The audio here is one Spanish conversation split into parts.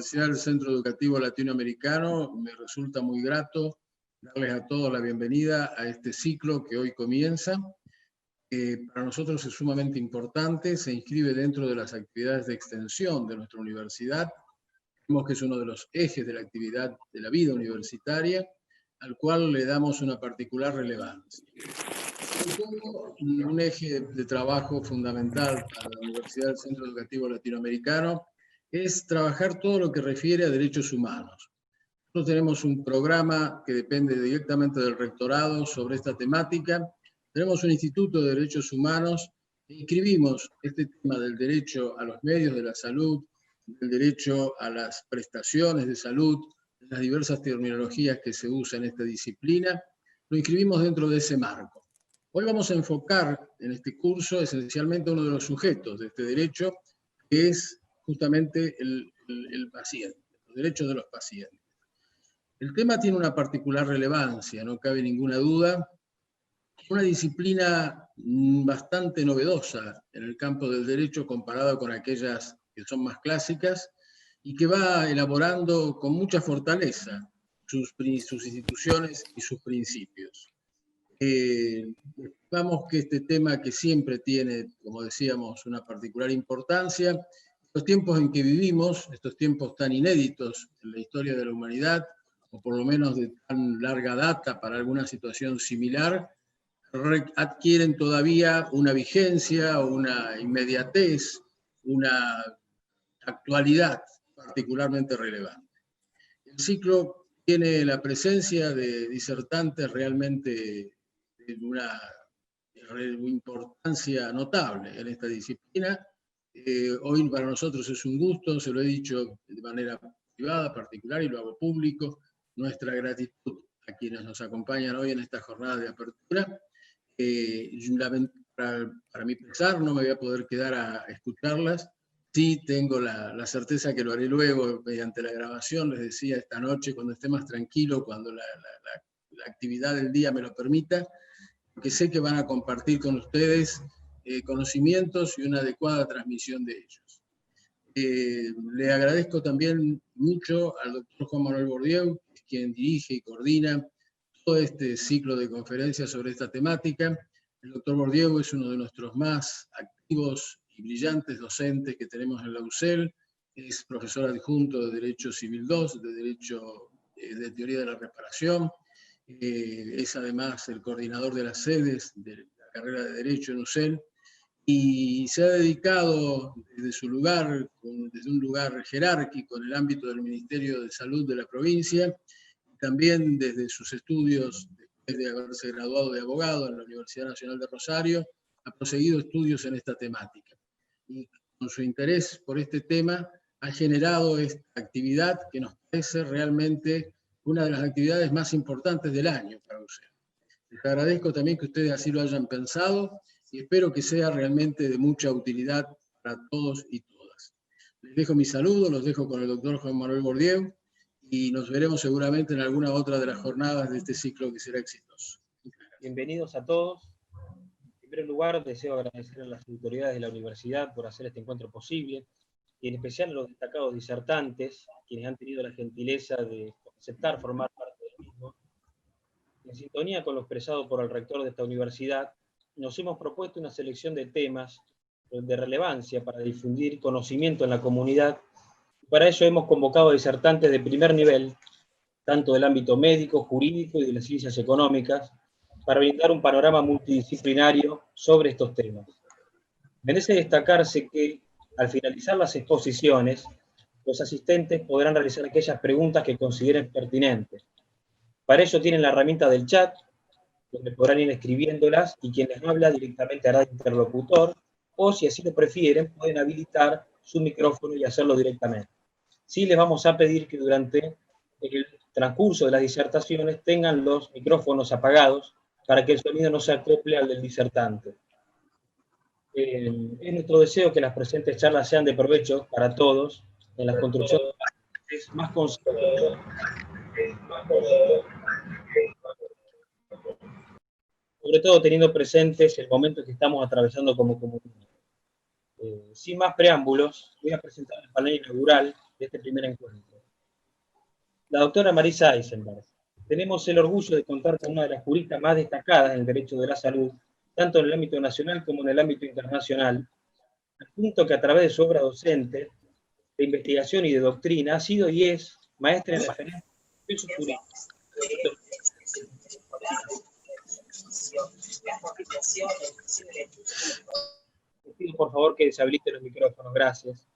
Universidad del Centro Educativo Latinoamericano, me resulta muy grato darles a todos la bienvenida a este ciclo que hoy comienza. Para nosotros es sumamente importante, se inscribe dentro de las actividades de extensión de nuestra universidad. Vemos que es uno de los ejes de la actividad de la vida universitaria, al cual le damos una particular relevancia. Un eje de trabajo fundamental para la Universidad del Centro Educativo Latinoamericano es trabajar todo lo que refiere a derechos humanos. Nosotros tenemos un programa que depende directamente del rectorado sobre esta temática. Tenemos un Instituto de Derechos Humanos e inscribimos este tema del derecho a los medios de la salud, del derecho a las prestaciones de salud, las diversas terminologías que se usan en esta disciplina, lo inscribimos dentro de ese marco. Hoy vamos a enfocar en este curso esencialmente uno de los sujetos de este derecho, que es justamente el paciente, los derechos de los pacientes. El tema tiene una particular relevancia, no cabe ninguna duda. Una disciplina bastante novedosa en el campo del derecho comparado con aquellas que son más clásicas y que va elaborando con mucha fortaleza sus instituciones y sus principios. Vamos que este tema que siempre tiene, como decíamos, una particular importancia, los tiempos en que vivimos, estos tiempos tan inéditos en la historia de la humanidad, o por lo menos de tan larga data para alguna situación similar, adquieren todavía una vigencia, una inmediatez, una actualidad particularmente relevante. El ciclo tiene la presencia de disertantes realmente de una importancia notable en esta disciplina. Hoy para nosotros es un gusto, se lo he dicho de manera privada, particular, y lo hago público, nuestra gratitud a quienes nos acompañan hoy en esta jornada de apertura. Para mi pesar no me voy a poder quedar a escucharlas. Sí tengo la certeza que lo haré luego mediante la grabación, les decía esta noche, cuando esté más tranquilo, cuando la actividad del día me lo permita, porque sé que van a compartir con ustedes conocimientos y una adecuada transmisión de ellos. Le agradezco también mucho al doctor Juan Manuel Bourdieu, quien dirige y coordina todo este ciclo de conferencias sobre esta temática. El doctor Bourdieu es uno de nuestros más activos y brillantes docentes que tenemos en la UCEL, es profesor adjunto de Derecho Civil 2, de Derecho de Teoría de la Reparación, es además el coordinador de las sedes de la carrera de Derecho en UCEL, y se ha dedicado desde su lugar, desde un lugar jerárquico en el ámbito del Ministerio de Salud de la provincia, también desde sus estudios, después de haberse graduado de abogado en la Universidad Nacional de Rosario, ha proseguido estudios en esta temática. Y con su interés por este tema ha generado esta actividad que nos parece realmente una de las actividades más importantes del año para usted. Les agradezco también que ustedes así lo hayan pensado y espero que sea realmente de mucha utilidad para todos y todas. Les dejo mi saludo, los dejo con el doctor Juan Manuel Bourdieu y nos veremos seguramente en alguna otra de las jornadas de este ciclo que será exitoso. Bienvenidos a todos. En primer lugar, deseo agradecer a las autoridades de la universidad por hacer este encuentro posible, y en especial a los destacados disertantes, quienes han tenido la gentileza de aceptar formar parte del mismo. En sintonía con lo expresado por el rector de esta universidad, nos hemos propuesto una selección de temas de relevancia para difundir conocimiento en la comunidad. Para ello hemos convocado a disertantes de primer nivel, tanto del ámbito médico, jurídico y de las ciencias económicas, para brindar un panorama multidisciplinario sobre estos temas. Merece destacarse que, al finalizar las exposiciones, los asistentes podrán realizar aquellas preguntas que consideren pertinentes. Para ello tienen la herramienta del chat, donde podrán ir escribiéndolas y quien les habla directamente hará de interlocutor, o si así lo prefieren, pueden habilitar su micrófono y hacerlo directamente. Sí les vamos a pedir que durante el transcurso de las disertaciones tengan los micrófonos apagados para que el sonido no se acople al del disertante. Es nuestro deseo que las presentes charlas sean de provecho para todos en la construcción más consciente. Sobre todo teniendo presentes el momento que estamos atravesando como comunidad. Sin más preámbulos, voy a presentar el panel inaugural de este primer encuentro. La doctora Marisa Eisenberg. Tenemos el orgullo de contar con una de las juristas más destacadas en el derecho de la salud, tanto en el ámbito nacional como en el ámbito internacional, al punto que a través de su obra docente, de investigación y de doctrina, ha sido y es maestra en referencia de su jurídico. Les pido por favor que deshabiliten los micrófonos, gracias.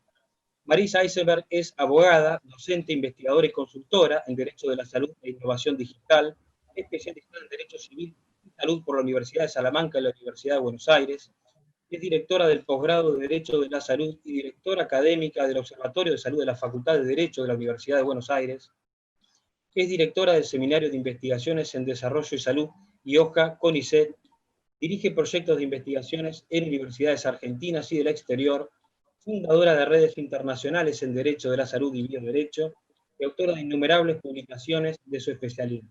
Marisa Eisenberg es abogada, docente, investigadora y consultora en Derecho de la Salud e Innovación Digital, especializada en Derecho Civil y Salud por la Universidad de Salamanca y la Universidad de Buenos Aires. Es directora del posgrado de Derecho de la Salud y directora académica del Observatorio de Salud de la Facultad de Derecho de la Universidad de Buenos Aires. Es directora del Seminario de Investigaciones en Desarrollo y Salud IOCA CONICET. Dirige proyectos de investigaciones en universidades argentinas y del exterior, fundadora de redes internacionales en Derecho de la Salud y Bioderecho, y autora de innumerables publicaciones de su especialidad.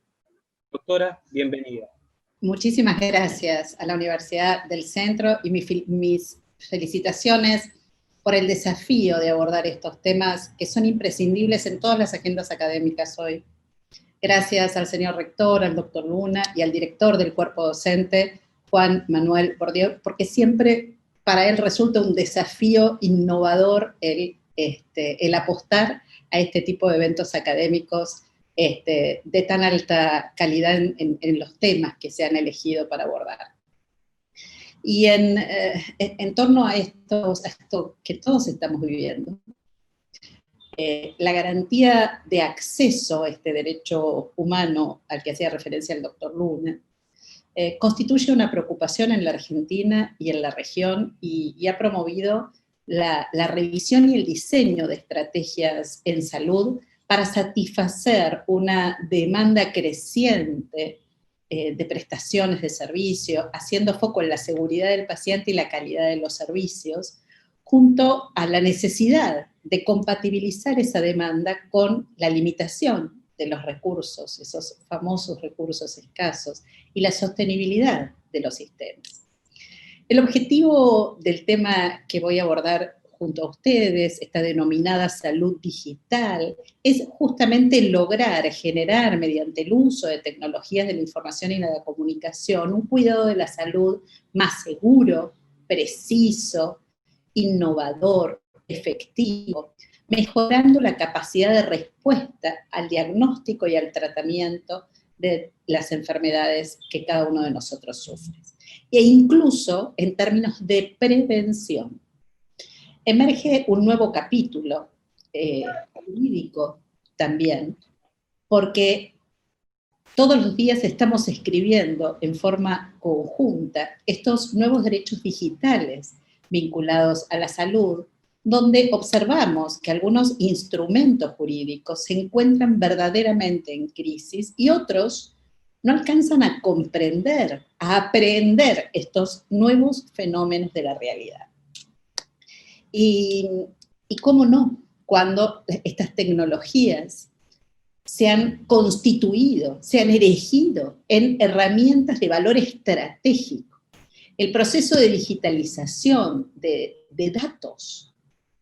Doctora, bienvenida. Muchísimas gracias a la Universidad del Centro y mis felicitaciones por el desafío de abordar estos temas que son imprescindibles en todas las agendas académicas hoy. Gracias al señor rector, al doctor Luna y al director del cuerpo docente, Juan Manuel Bordieu, porque siempre para él resulta un desafío innovador el apostar a este tipo de eventos académicos de tan alta calidad en los temas que se han elegido para abordar. Y en torno a esto que todos estamos viviendo, la garantía de acceso a este derecho humano al que hacía referencia el doctor Luna, constituye una preocupación en la Argentina y en la región y ha promovido la revisión y el diseño de estrategias en salud para satisfacer una demanda creciente de prestaciones de servicio, haciendo foco en la seguridad del paciente y la calidad de los servicios, junto a la necesidad de compatibilizar esa demanda con la limitación de los recursos, esos famosos recursos escasos, y la sostenibilidad de los sistemas. El objetivo del tema que voy a abordar junto a ustedes, esta denominada salud digital, es justamente lograr generar mediante el uso de tecnologías de la información y la comunicación un cuidado de la salud más seguro, preciso, innovador, efectivo, mejorando la capacidad de respuesta al diagnóstico y al tratamiento de las enfermedades que cada uno de nosotros sufre. E incluso en términos de prevención. Emerge un nuevo capítulo jurídico también, porque todos los días estamos escribiendo en forma conjunta estos nuevos derechos digitales vinculados a la salud, donde observamos que algunos instrumentos jurídicos se encuentran verdaderamente en crisis y otros no alcanzan a comprender, a aprender estos nuevos fenómenos de la realidad. Y cómo no, cuando estas tecnologías se han constituido, se han erigido en herramientas de valor estratégico. El proceso de digitalización de datos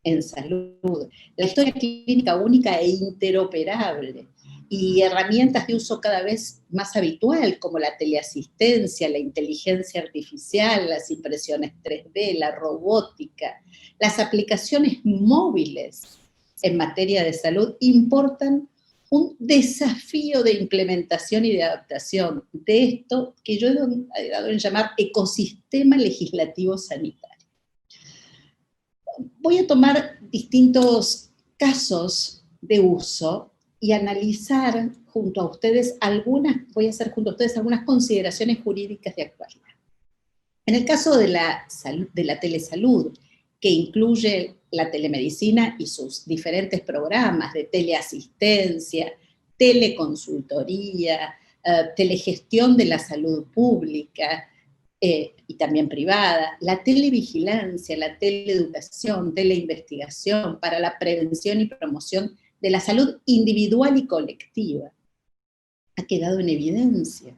en salud, la historia clínica única e interoperable, y herramientas de uso cada vez más habitual, como la teleasistencia, la inteligencia artificial, las impresiones 3D, la robótica, las aplicaciones móviles en materia de salud, importan un desafío de implementación y de adaptación de esto que yo he dado en llamar ecosistema legislativo sanitario. Voy a tomar distintos casos de uso y analizar junto a ustedes voy a hacer junto a ustedes algunas consideraciones jurídicas de actualidad. En el caso de la telesalud, que incluye la telemedicina y sus diferentes programas de teleasistencia, teleconsultoría, telegestión de la salud pública y también privada, la televigilancia, la teleeducación, teleinvestigación para la prevención y promoción de la salud individual y colectiva, ha quedado en evidencia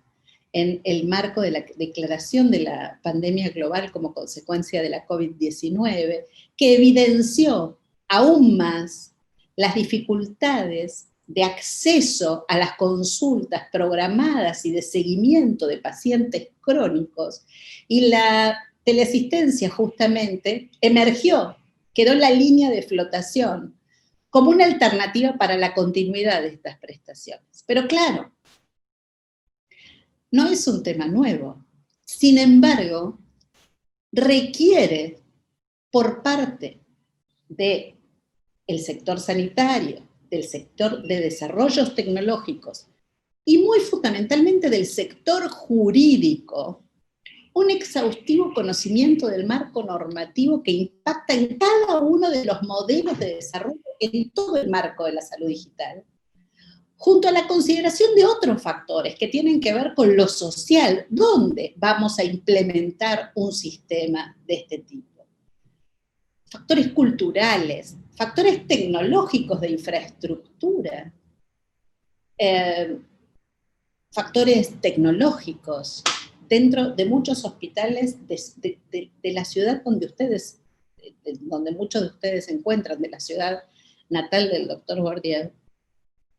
en el marco de la declaración de la pandemia global como consecuencia de la COVID-19, que evidenció aún más las dificultades de acceso a las consultas programadas y de seguimiento de pacientes crónicos, y la teleasistencia justamente emergió, quedó la línea de flotación como una alternativa para la continuidad de estas prestaciones. Pero claro, no es un tema nuevo. Sin embargo, requiere por parte del sector sanitario, del sector de desarrollos tecnológicos y muy fundamentalmente del sector jurídico, un exhaustivo conocimiento del marco normativo que impacta en cada uno de los modelos de desarrollo en todo el marco de la salud digital, junto a la consideración de otros factores que tienen que ver con lo social, dónde vamos a implementar un sistema de este tipo. Factores culturales, factores tecnológicos de infraestructura, factores tecnológicos dentro de muchos hospitales de la ciudad donde muchos de ustedes se encuentran, de la ciudad natal del doctor Bourdieu.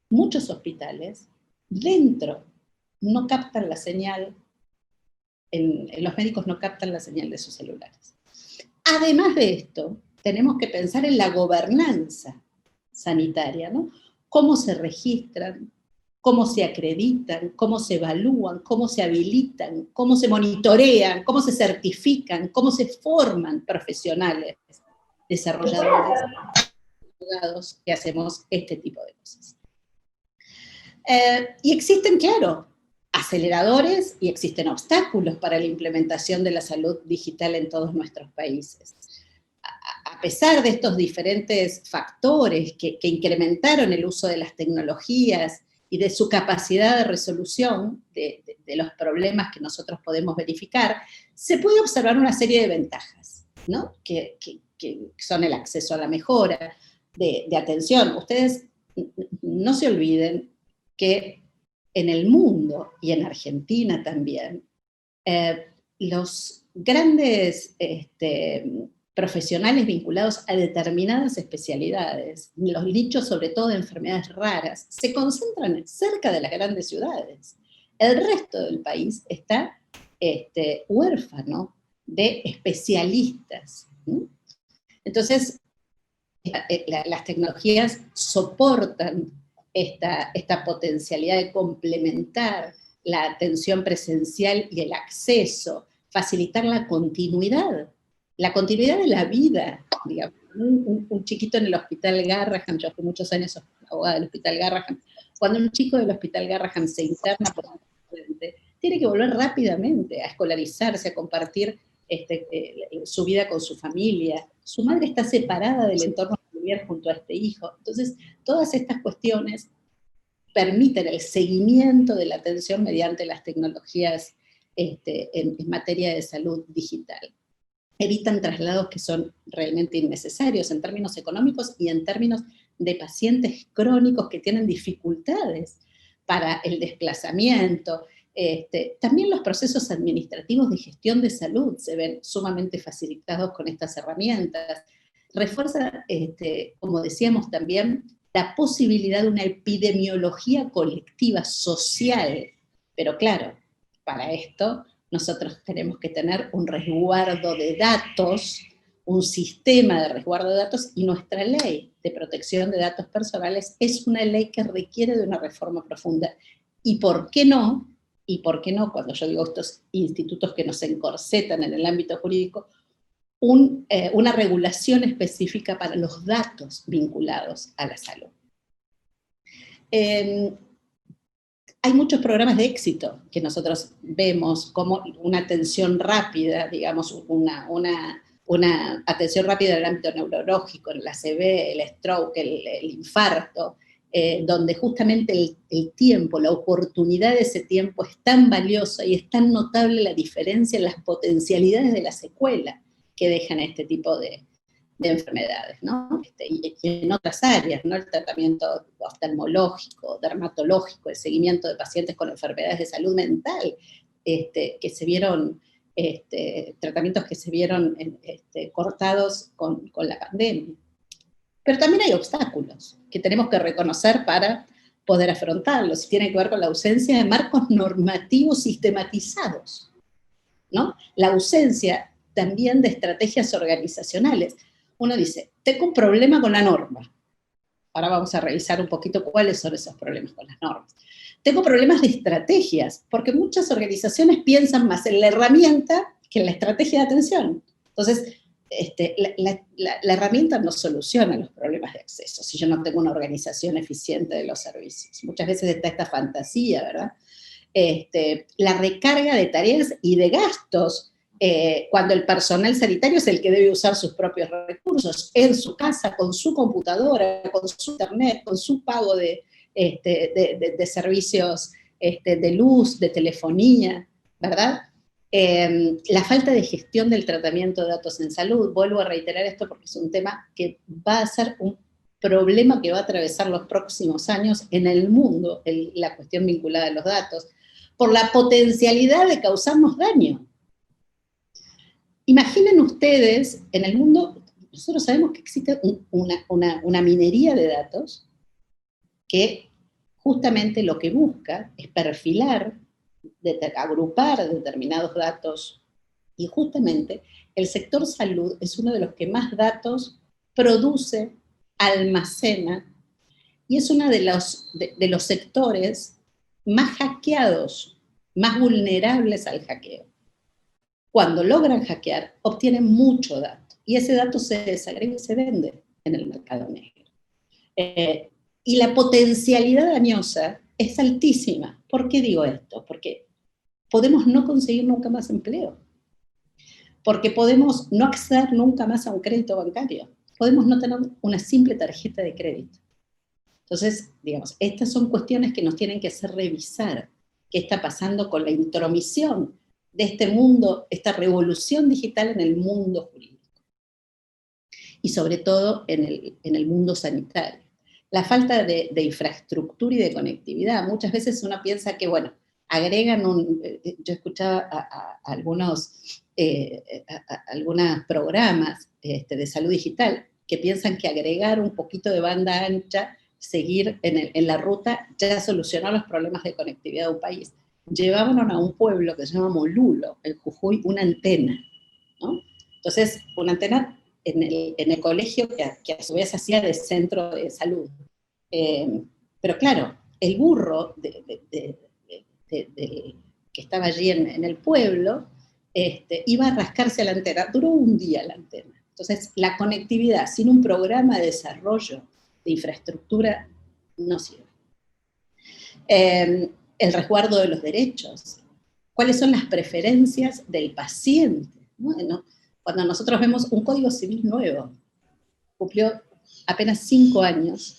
Muchos hospitales dentro no captan la señal, los médicos no captan la señal de sus celulares. Además de esto, tenemos que pensar en la gobernanza sanitaria, ¿no? Cómo se registran, cómo se acreditan, cómo se evalúan, cómo se habilitan, cómo se monitorean, cómo se certifican, cómo se forman profesionales, desarrolladores, abogados que hacemos este tipo de cosas. Y existen, claro, aceleradores y existen obstáculos para la implementación de la salud digital en todos nuestros países. A pesar de estos diferentes factores que incrementaron el uso de las tecnologías y de su capacidad de resolución de los problemas que nosotros podemos verificar, se puede observar una serie de ventajas, ¿no? Que son el acceso a la mejora de atención. Ustedes no se olviden que en el mundo, y en Argentina también, los grandes profesionales vinculados a determinadas especialidades, los nichos sobre todo de enfermedades raras, se concentran cerca de las grandes ciudades. El resto del país está huérfano de especialistas. Entonces, las tecnologías soportan esta potencialidad de complementar la atención presencial y el acceso, facilitar la continuidad de la vida, digamos. Un chiquito en el Hospital Garrahan, yo fui muchos años abogada del Hospital Garrahan, cuando un chico del Hospital Garrahan se interna por un accidente, tiene que volver rápidamente a escolarizarse, a compartir su vida con su familia. Su madre está separada del entorno familiar junto a este hijo. Entonces, todas estas cuestiones permiten el seguimiento de la atención mediante las tecnologías en materia de salud digital. Evitan traslados que son realmente innecesarios en términos económicos y en términos de pacientes crónicos que tienen dificultades para el desplazamiento. También los procesos administrativos de gestión de salud se ven sumamente facilitados con estas herramientas. Refuerza, como decíamos también, la posibilidad de una epidemiología colectiva social. Pero claro, para esto nosotros tenemos que tener un resguardo de datos, un sistema de resguardo de datos, y nuestra ley de protección de datos personales es una ley que requiere de una reforma profunda. ¿Y por qué no? Cuando yo digo estos institutos que nos encorsetan en el ámbito jurídico, una regulación específica para los datos vinculados a la salud. Hay muchos programas de éxito que nosotros vemos como una atención rápida, digamos, una atención rápida en el ámbito neurológico, el ACV, el stroke, el infarto, donde justamente el tiempo, la oportunidad de ese tiempo es tan valiosa y es tan notable la diferencia en las potencialidades de la secuela que dejan este tipo de enfermedades, ¿no? Y en otras áreas, ¿no? El tratamiento oftalmológico, dermatológico, el seguimiento de pacientes con enfermedades de salud mental, que se vieron, tratamientos que se vieron cortados con la pandemia. Pero también hay obstáculos que tenemos que reconocer para poder afrontarlos, y tiene que ver con la ausencia de marcos normativos sistematizados, ¿no? La ausencia también de estrategias organizacionales. Uno dice, tengo un problema con la norma. Ahora vamos a revisar un poquito cuáles son esos problemas con las normas. Tengo problemas de estrategias, porque muchas organizaciones piensan más en la herramienta que en la estrategia de atención. Entonces, la herramienta no soluciona los problemas de acceso si yo no tengo una organización eficiente de los servicios. Muchas veces está esta fantasía, ¿verdad? La recarga de tareas y de gastos cuando el personal sanitario es el que debe usar sus propios recursos, en su casa, con su computadora, con su internet, con su pago de servicios de luz, de telefonía, ¿verdad? La falta de gestión del tratamiento de datos en salud, vuelvo a reiterar esto porque es un tema que va a ser un problema que va a atravesar los próximos años en el mundo, la cuestión vinculada a los datos, por la potencialidad de causarnos daño. Imaginen ustedes, en el mundo, nosotros sabemos que existe una minería de datos que justamente lo que busca es perfilar, agrupar determinados datos, y justamente el sector salud es uno de los que más datos produce, almacena, y es uno de los sectores más hackeados, más vulnerables al hackeo. Cuando logran hackear, obtienen mucho dato, y ese dato se desagrega y se vende en el mercado negro. Y la potencialidad dañosa es altísima. ¿Por qué digo esto? Porque podemos no conseguir nunca más empleo, porque podemos no acceder nunca más a un crédito bancario, podemos no tener una simple tarjeta de crédito. Entonces, digamos, estas son cuestiones que nos tienen que hacer revisar qué está pasando con la intromisión de este mundo, esta revolución digital en el mundo jurídico. Y sobre todo en el mundo sanitario. La falta de infraestructura y de conectividad. Muchas veces uno piensa que, bueno, agregan yo escuchaba a algunos programas de salud digital que piensan que agregar un poquito de banda ancha, seguir en la ruta, ya solucionó los problemas de conectividad de un país. Llevámonos a un pueblo que se llama Molulo, en Jujuy, una antena, ¿no? Entonces, una antena en el colegio que a su vez hacía de centro de salud. Pero claro, el burro que estaba allí en el pueblo iba a rascarse a la antena. Duró un día la antena. Entonces, la conectividad sin un programa de desarrollo de infraestructura no sirve. El resguardo de los derechos. ¿Cuáles son las preferencias del paciente? ¿No? Cuando nosotros vemos un Código Civil nuevo, cumplió apenas 5 años,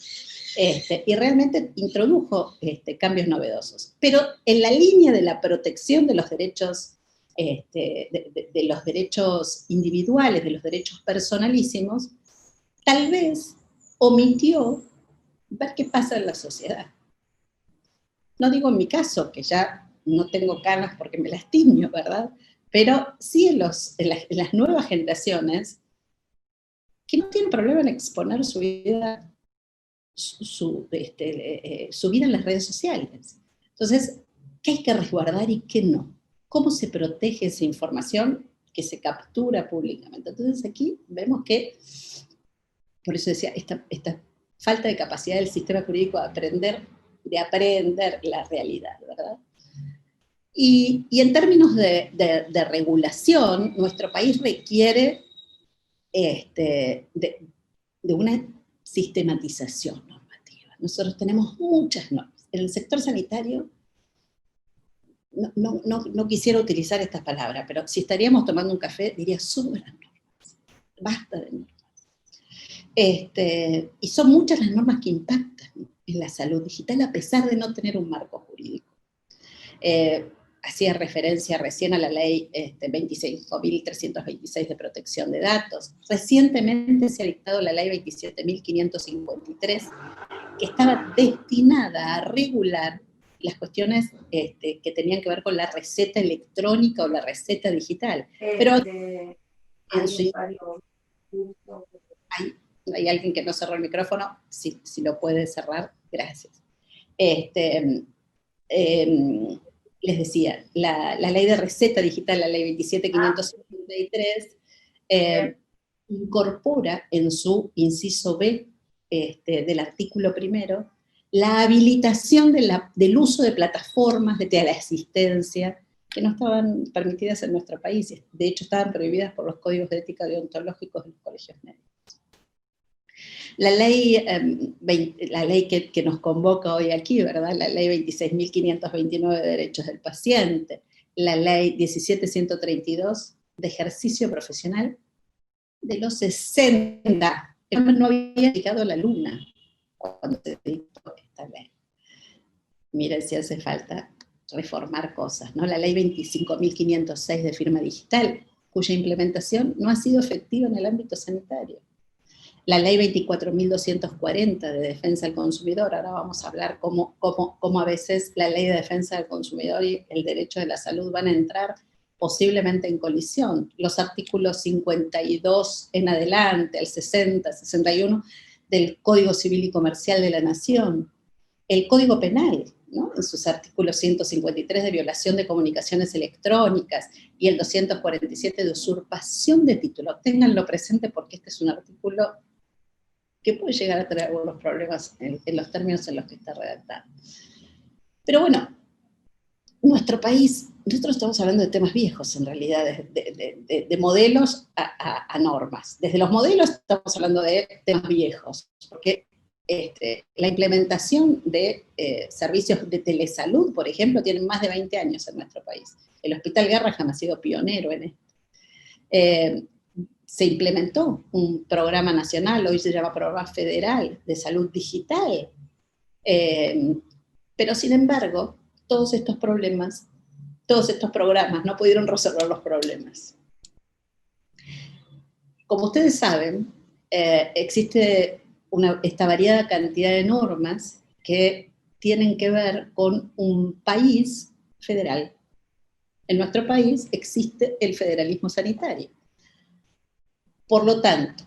y realmente introdujo cambios novedosos. Pero en la línea de la protección de los derechos, de los derechos individuales, de los derechos personalísimos, tal vez omitió ver qué pasa en la sociedad. No digo en mi caso, que ya no tengo canas porque me las tiño, ¿verdad? Pero sí en las nuevas generaciones que no tienen problema en exponer su vida, su vida en las redes sociales. Entonces, ¿qué hay que resguardar y qué no? ¿Cómo se protege esa información que se captura públicamente? Entonces aquí vemos que, por eso decía, esta falta de capacidad del sistema jurídico de aprender la realidad, ¿verdad? Y en términos de regulación, nuestro país requiere de una sistematización normativa. Nosotros tenemos muchas normas. En el sector sanitario, no quisiera utilizar estas palabras, pero si estaríamos tomando un café, diría, sobran normas, basta de normas. Y son muchas las normas que impactan en la salud digital a pesar de no tener un marco jurídico. Hacía referencia recién a la ley 25.326 de protección de datos. Recientemente se ha dictado la ley 27.553, que estaba destinada a regular las cuestiones que tenían que ver con la receta electrónica o la receta digital. Pero hay alguien que no cerró el micrófono, si lo puede cerrar, gracias. Les decía, la ley de receta digital, la ley 27553, incorpora en su inciso B del artículo primero la habilitación del uso de plataformas de teleasistencia que no estaban permitidas en nuestro país, de hecho estaban prohibidas por los códigos de ética deontológicos de los colegios médicos. La ley que nos convoca hoy aquí, ¿verdad? La ley 26.529 de derechos del paciente, la ley 17.132 de ejercicio profesional de los 60, no había llegado a la luna cuando se dictó esta ley. Miren si hace falta reformar cosas, ¿no? La ley 25.506 de firma digital, cuya implementación no ha sido efectiva en el ámbito sanitario. La ley 24.240 de defensa del consumidor, ahora vamos a hablar cómo a veces la ley de defensa del consumidor y el derecho de la salud van a entrar posiblemente en colisión. Los artículos 52 en adelante, el 60, 61 del Código Civil y Comercial de la Nación, el Código Penal, ¿no? En sus artículos 153 de violación de comunicaciones electrónicas y el 247 de usurpación de título. Ténganlo presente porque este es un artículo que puede llegar a traer algunos problemas en los términos en los que está redactado. Pero bueno, nuestro país, nosotros estamos hablando de temas viejos en realidad, de modelos a normas. Desde los modelos estamos hablando de temas viejos, porque la implementación de servicios de telesalud, por ejemplo, tienen más de 20 años en nuestro país. El Hospital Garrahan ha sido pionero en esto. Se implementó un programa nacional, hoy se llama Programa Federal de Salud Digital, pero sin embargo, todos estos programas no pudieron resolver los problemas. Como ustedes saben, existe esta variada cantidad de normas que tienen que ver con un país federal. En nuestro país existe el federalismo sanitario. Por lo tanto,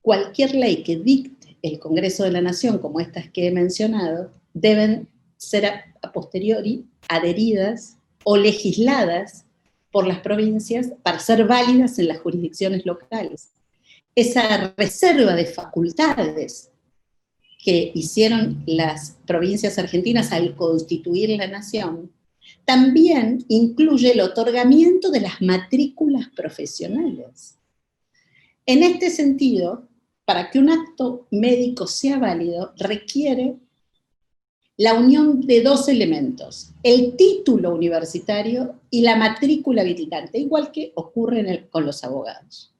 cualquier ley que dicte el Congreso de la Nación, como estas que he mencionado, deben ser a posteriori adheridas o legisladas por las provincias para ser válidas en las jurisdicciones locales. Esa reserva de facultades que hicieron las provincias argentinas al constituir la nación también incluye el otorgamiento de las matrículas profesionales. En este sentido, para que un acto médico sea válido, requiere la unión de dos elementos, el título universitario y la matrícula habilitante, igual que ocurre con los abogados.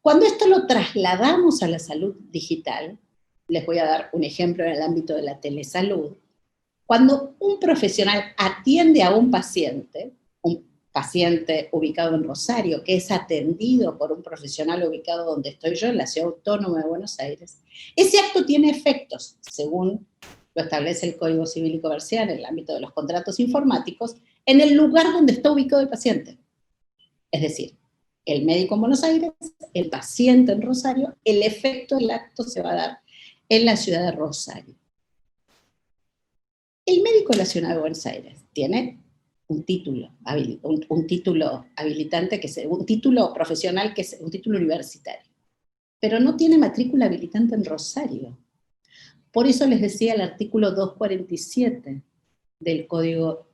Cuando esto lo trasladamos a la salud digital, les voy a dar un ejemplo en el ámbito de la telesalud. Cuando un profesional atiende a un paciente ubicado en Rosario, que es atendido por un profesional ubicado donde estoy yo, en la Ciudad Autónoma de Buenos Aires, ese acto tiene efectos, según lo establece el Código Civil y Comercial en el ámbito de los contratos informáticos, en el lugar donde está ubicado el paciente. Es decir, el médico en Buenos Aires, el paciente en Rosario, el efecto del acto se va a dar en la ciudad de Rosario. El médico de la ciudad de Buenos Aires tiene un título habilitante, un título profesional, que es un título universitario, pero no tiene matrícula habilitante en Rosario. Por eso les decía el artículo 247 del Código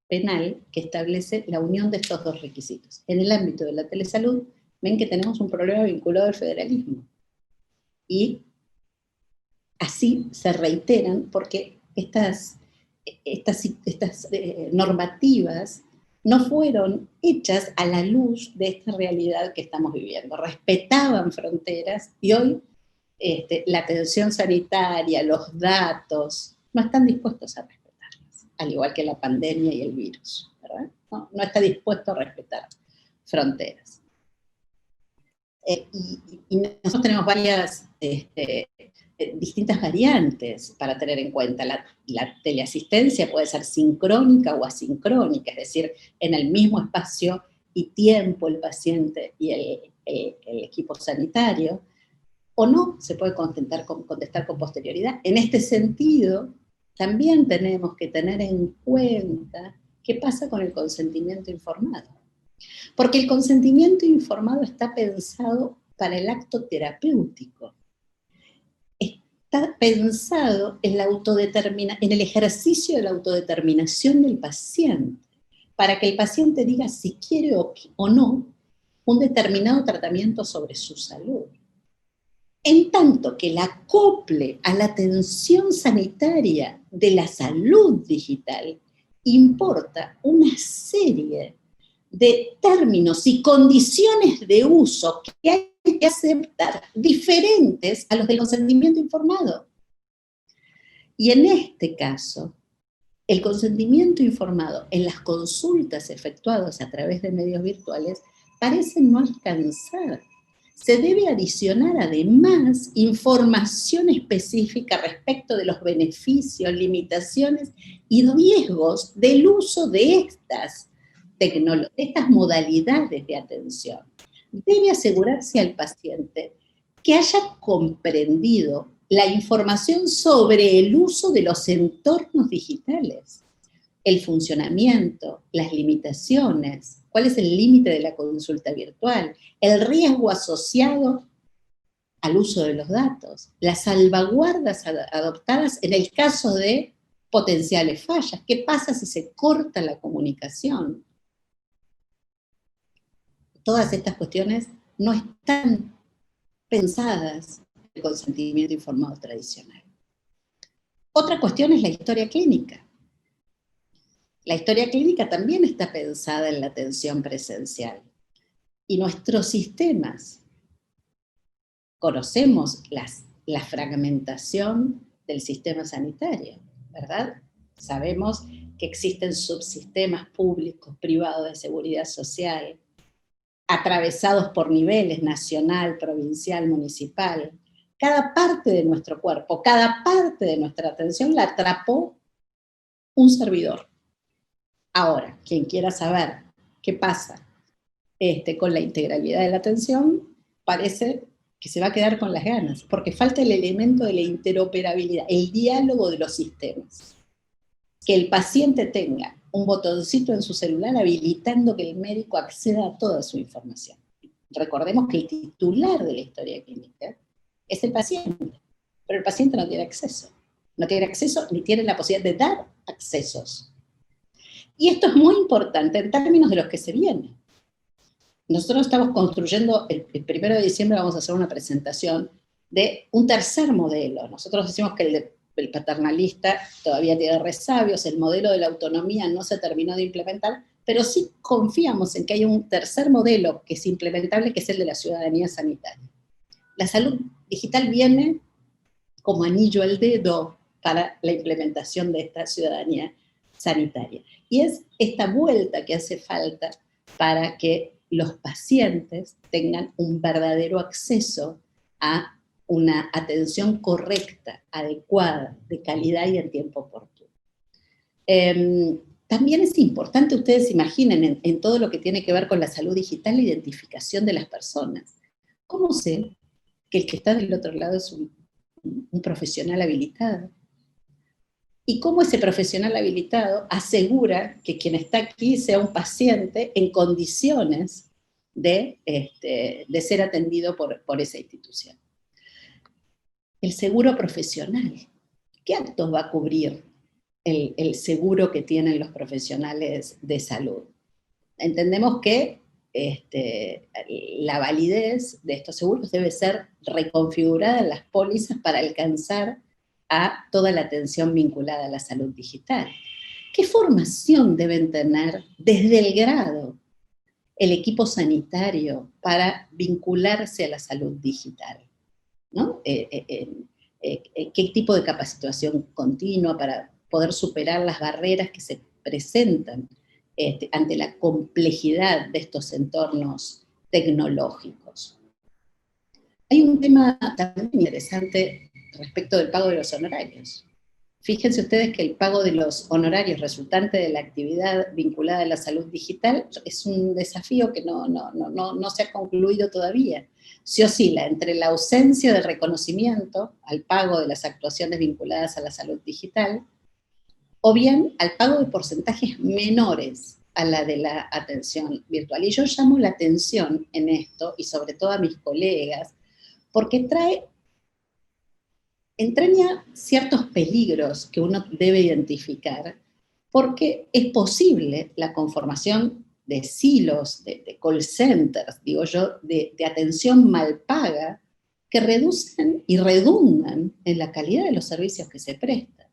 Penal, que establece la unión de estos dos requisitos. En el ámbito de la telesalud, ven que tenemos un problema vinculado al federalismo. Y así se reiteran, porque estas normativas no fueron hechas a la luz de esta realidad que estamos viviendo. Respetaban fronteras y hoy la atención sanitaria, los datos, no están dispuestos a respetarlas, al igual que la pandemia y el virus, ¿verdad? No está dispuesto a respetar fronteras. Y nosotros tenemos varias distintas variantes para tener en cuenta. La teleasistencia puede ser sincrónica o asincrónica, es decir, en el mismo espacio y tiempo el paciente y el equipo sanitario, o no se puede contestar con posterioridad. En este sentido, también tenemos que tener en cuenta qué pasa con el consentimiento informado. Porque el consentimiento informado está pensado para el acto terapéutico. Está pensado en el ejercicio de la autodeterminación del paciente, para que el paciente diga si quiere o no un determinado tratamiento sobre su salud. En tanto que el acople a la atención sanitaria de la salud digital importa una serie de términos y condiciones de uso que hay que aceptar diferentes a los del consentimiento informado. Y en este caso, el consentimiento informado en las consultas efectuadas a través de medios virtuales parece no alcanzar. Se debe adicionar además información específica respecto de los beneficios, limitaciones y riesgos del uso de estas modalidades de atención. Debe asegurarse al paciente que haya comprendido la información sobre el uso de los entornos digitales, el funcionamiento, las limitaciones, cuál es el límite de la consulta virtual, el riesgo asociado al uso de los datos, las salvaguardas adoptadas en el caso de potenciales fallas. ¿Qué pasa si se corta la comunicación? Todas estas cuestiones no están pensadas en el consentimiento informado tradicional. Otra cuestión es la historia clínica. La historia clínica también está pensada en la atención presencial. Y nuestros sistemas, conocemos la fragmentación del sistema sanitario, ¿verdad? Sabemos que existen subsistemas públicos, privados de seguridad social, atravesados por niveles nacional, provincial, municipal. Cada parte de nuestro cuerpo, cada parte de nuestra atención la atrapó un servidor. Ahora, quien quiera saber qué pasa con la integralidad de la atención, parece que se va a quedar con las ganas, porque falta el elemento de la interoperabilidad, el diálogo de los sistemas. Que el paciente tenga un botoncito en su celular habilitando que el médico acceda a toda su información. Recordemos que el titular de la historia clínica es el paciente, pero el paciente no tiene acceso. No tiene acceso ni tiene la posibilidad de dar accesos. Y esto es muy importante en términos de los que se vienen. Nosotros estamos construyendo, el 1 de diciembre vamos a hacer una presentación de un tercer modelo. Nosotros decimos que el paternalista todavía tiene resabios, el modelo de la autonomía no se terminó de implementar, pero sí confiamos en que hay un tercer modelo que es implementable, que es el de la ciudadanía sanitaria. La salud digital viene como anillo al dedo para la implementación de esta ciudadanía sanitaria. Y es esta vuelta que hace falta para que los pacientes tengan un verdadero acceso a una atención correcta, adecuada, de calidad y en tiempo oportuno. También es importante, ustedes imaginen, en todo lo que tiene que ver con la salud digital, la identificación de las personas. ¿Cómo sé que el que está del otro lado es un profesional habilitado? ¿Y cómo ese profesional habilitado asegura que quien está aquí sea un paciente en condiciones de ser atendido por esa institución? El seguro profesional. ¿Qué actos va a cubrir el seguro que tienen los profesionales de salud? Entendemos que la validez de estos seguros debe ser reconfigurada en las pólizas para alcanzar a toda la atención vinculada a la salud digital. ¿Qué formación deben tener desde el grado el equipo sanitario para vincularse a la salud digital? ¿No? ¿Qué tipo de capacitación continua para poder superar las barreras que se presentan ante la complejidad de estos entornos tecnológicos? Hay un tema también interesante respecto del pago de los honorarios. Fíjense ustedes que el pago de los honorarios resultante de la actividad vinculada a la salud digital es un desafío que no se ha concluido todavía. Se oscila entre la ausencia de reconocimiento al pago de las actuaciones vinculadas a la salud digital, o bien al pago de porcentajes menores a la de la atención virtual. Y yo llamo la atención en esto, y sobre todo a mis colegas, porque entraña ciertos peligros que uno debe identificar, porque es posible la conformación de silos, de call centers, digo yo, de atención mal paga, que reducen y redundan en la calidad de los servicios que se prestan.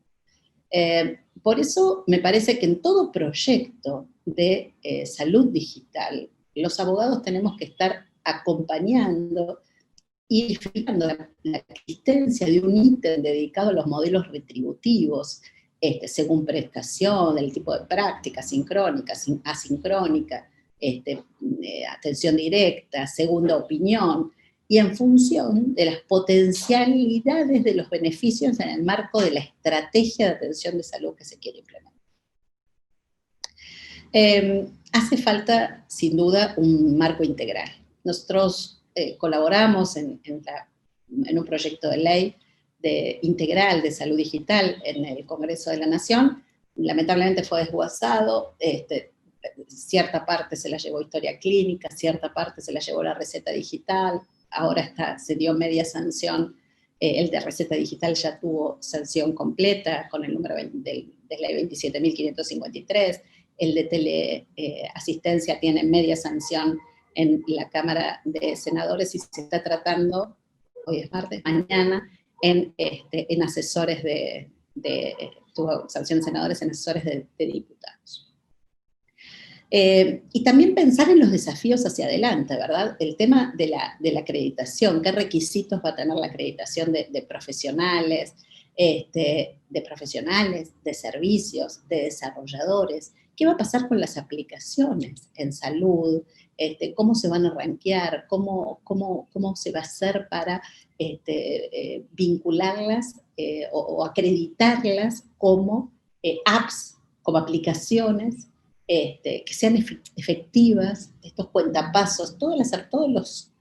Por eso me parece que en todo proyecto de salud digital, los abogados tenemos que estar acompañando y verificando la existencia de un ítem dedicado a los modelos retributivos, según prestación, el tipo de práctica, sincrónica, asincrónica, atención directa, segunda opinión, y en función de las potencialidades de los beneficios en el marco de la estrategia de atención de salud que se quiere implementar. Hace falta, sin duda, un marco integral. Nosotros colaboramos en un proyecto de ley integral de salud digital en el Congreso de la Nación. Lamentablemente fue desguazado, cierta parte se la llevó historia clínica, cierta parte se la llevó la receta digital, ahora se dio media sanción, el de receta digital ya tuvo sanción completa con el número de ley 27.553, el de teleasistencia tiene media sanción en la Cámara de Senadores y se está tratando, hoy es martes, mañana, en asesores tuvo sanción de senadores en asesores de diputados. Y también pensar en los desafíos hacia adelante, ¿verdad? El tema de la acreditación, qué requisitos va a tener la acreditación de profesionales, de servicios, de desarrolladores, qué va a pasar con las aplicaciones en salud, cómo se van a rankear, cómo se va a hacer para vincularlas o acreditarlas como apps, como aplicaciones, que sean efectivas, estos cuentapasos, todos los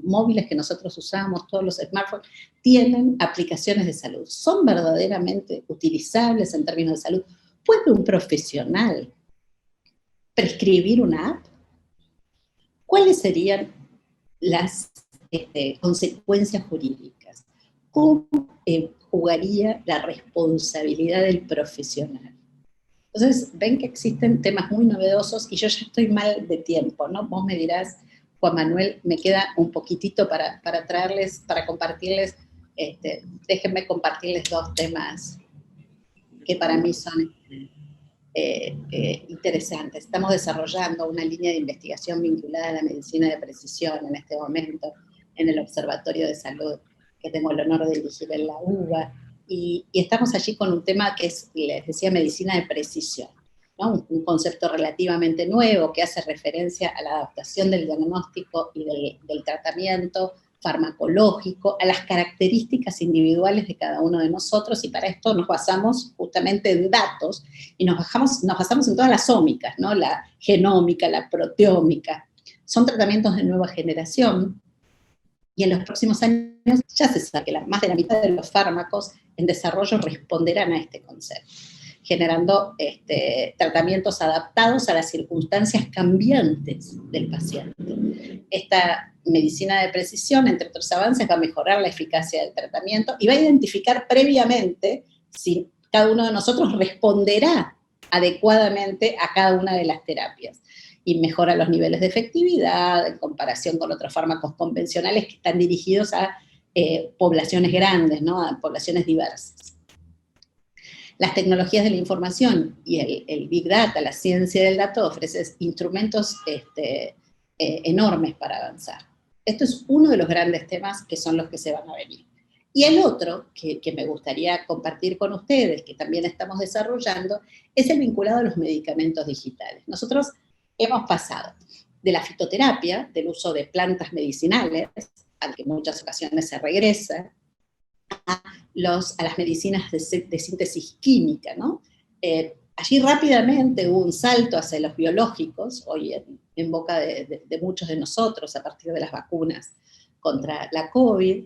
móviles que nosotros usamos, todos los smartphones, tienen aplicaciones de salud. ¿Son verdaderamente utilizables en términos de salud? ¿Puede un profesional prescribir una app? ¿Cuáles serían las consecuencias jurídicas? ¿Cómo jugaría la responsabilidad del profesional? Entonces, ven que existen temas muy novedosos y yo ya estoy mal de tiempo, ¿no? Vos me dirás, Juan Manuel, me queda un poquitito para compartirles, déjenme compartirles dos temas que para mí son interesantes. Estamos desarrollando una línea de investigación vinculada a la medicina de precisión en este momento en el Observatorio de Salud que tengo el honor de dirigir en la UBA, y estamos allí con un tema que es, les decía, medicina de precisión, ¿no? Un concepto relativamente nuevo que hace referencia a la adaptación del diagnóstico y del tratamiento farmacológico, a las características individuales de cada uno de nosotros, y para esto nos basamos justamente en datos, y nos basamos en todas las ómicas, ¿no? La genómica, la proteómica. Son tratamientos de nueva generación, y en los próximos años ya se sabe que más de la mitad de los fármacos en desarrollo responderán a este concepto, generando tratamientos adaptados a las circunstancias cambiantes del paciente. Esta medicina de precisión, entre otros avances, va a mejorar la eficacia del tratamiento y va a identificar previamente si cada uno de nosotros responderá adecuadamente a cada una de las terapias, y mejora los niveles de efectividad en comparación con otros fármacos convencionales que están dirigidos a poblaciones grandes, ¿no? A poblaciones diversas. Las tecnologías de la información y el Big Data, la ciencia del dato, ofrecen instrumentos enormes para avanzar. Esto es uno de los grandes temas que son los que se van a venir. Y el otro que me gustaría compartir con ustedes, que también estamos desarrollando, es el vinculado a los medicamentos digitales. Nosotros hemos pasado de la fitoterapia, del uso de plantas medicinales, al que en muchas ocasiones se regresa, a a las medicinas de síntesis química, ¿no? Allí rápidamente hubo un salto hacia los biológicos, hoy en boca de muchos de nosotros, a partir de las vacunas contra la COVID,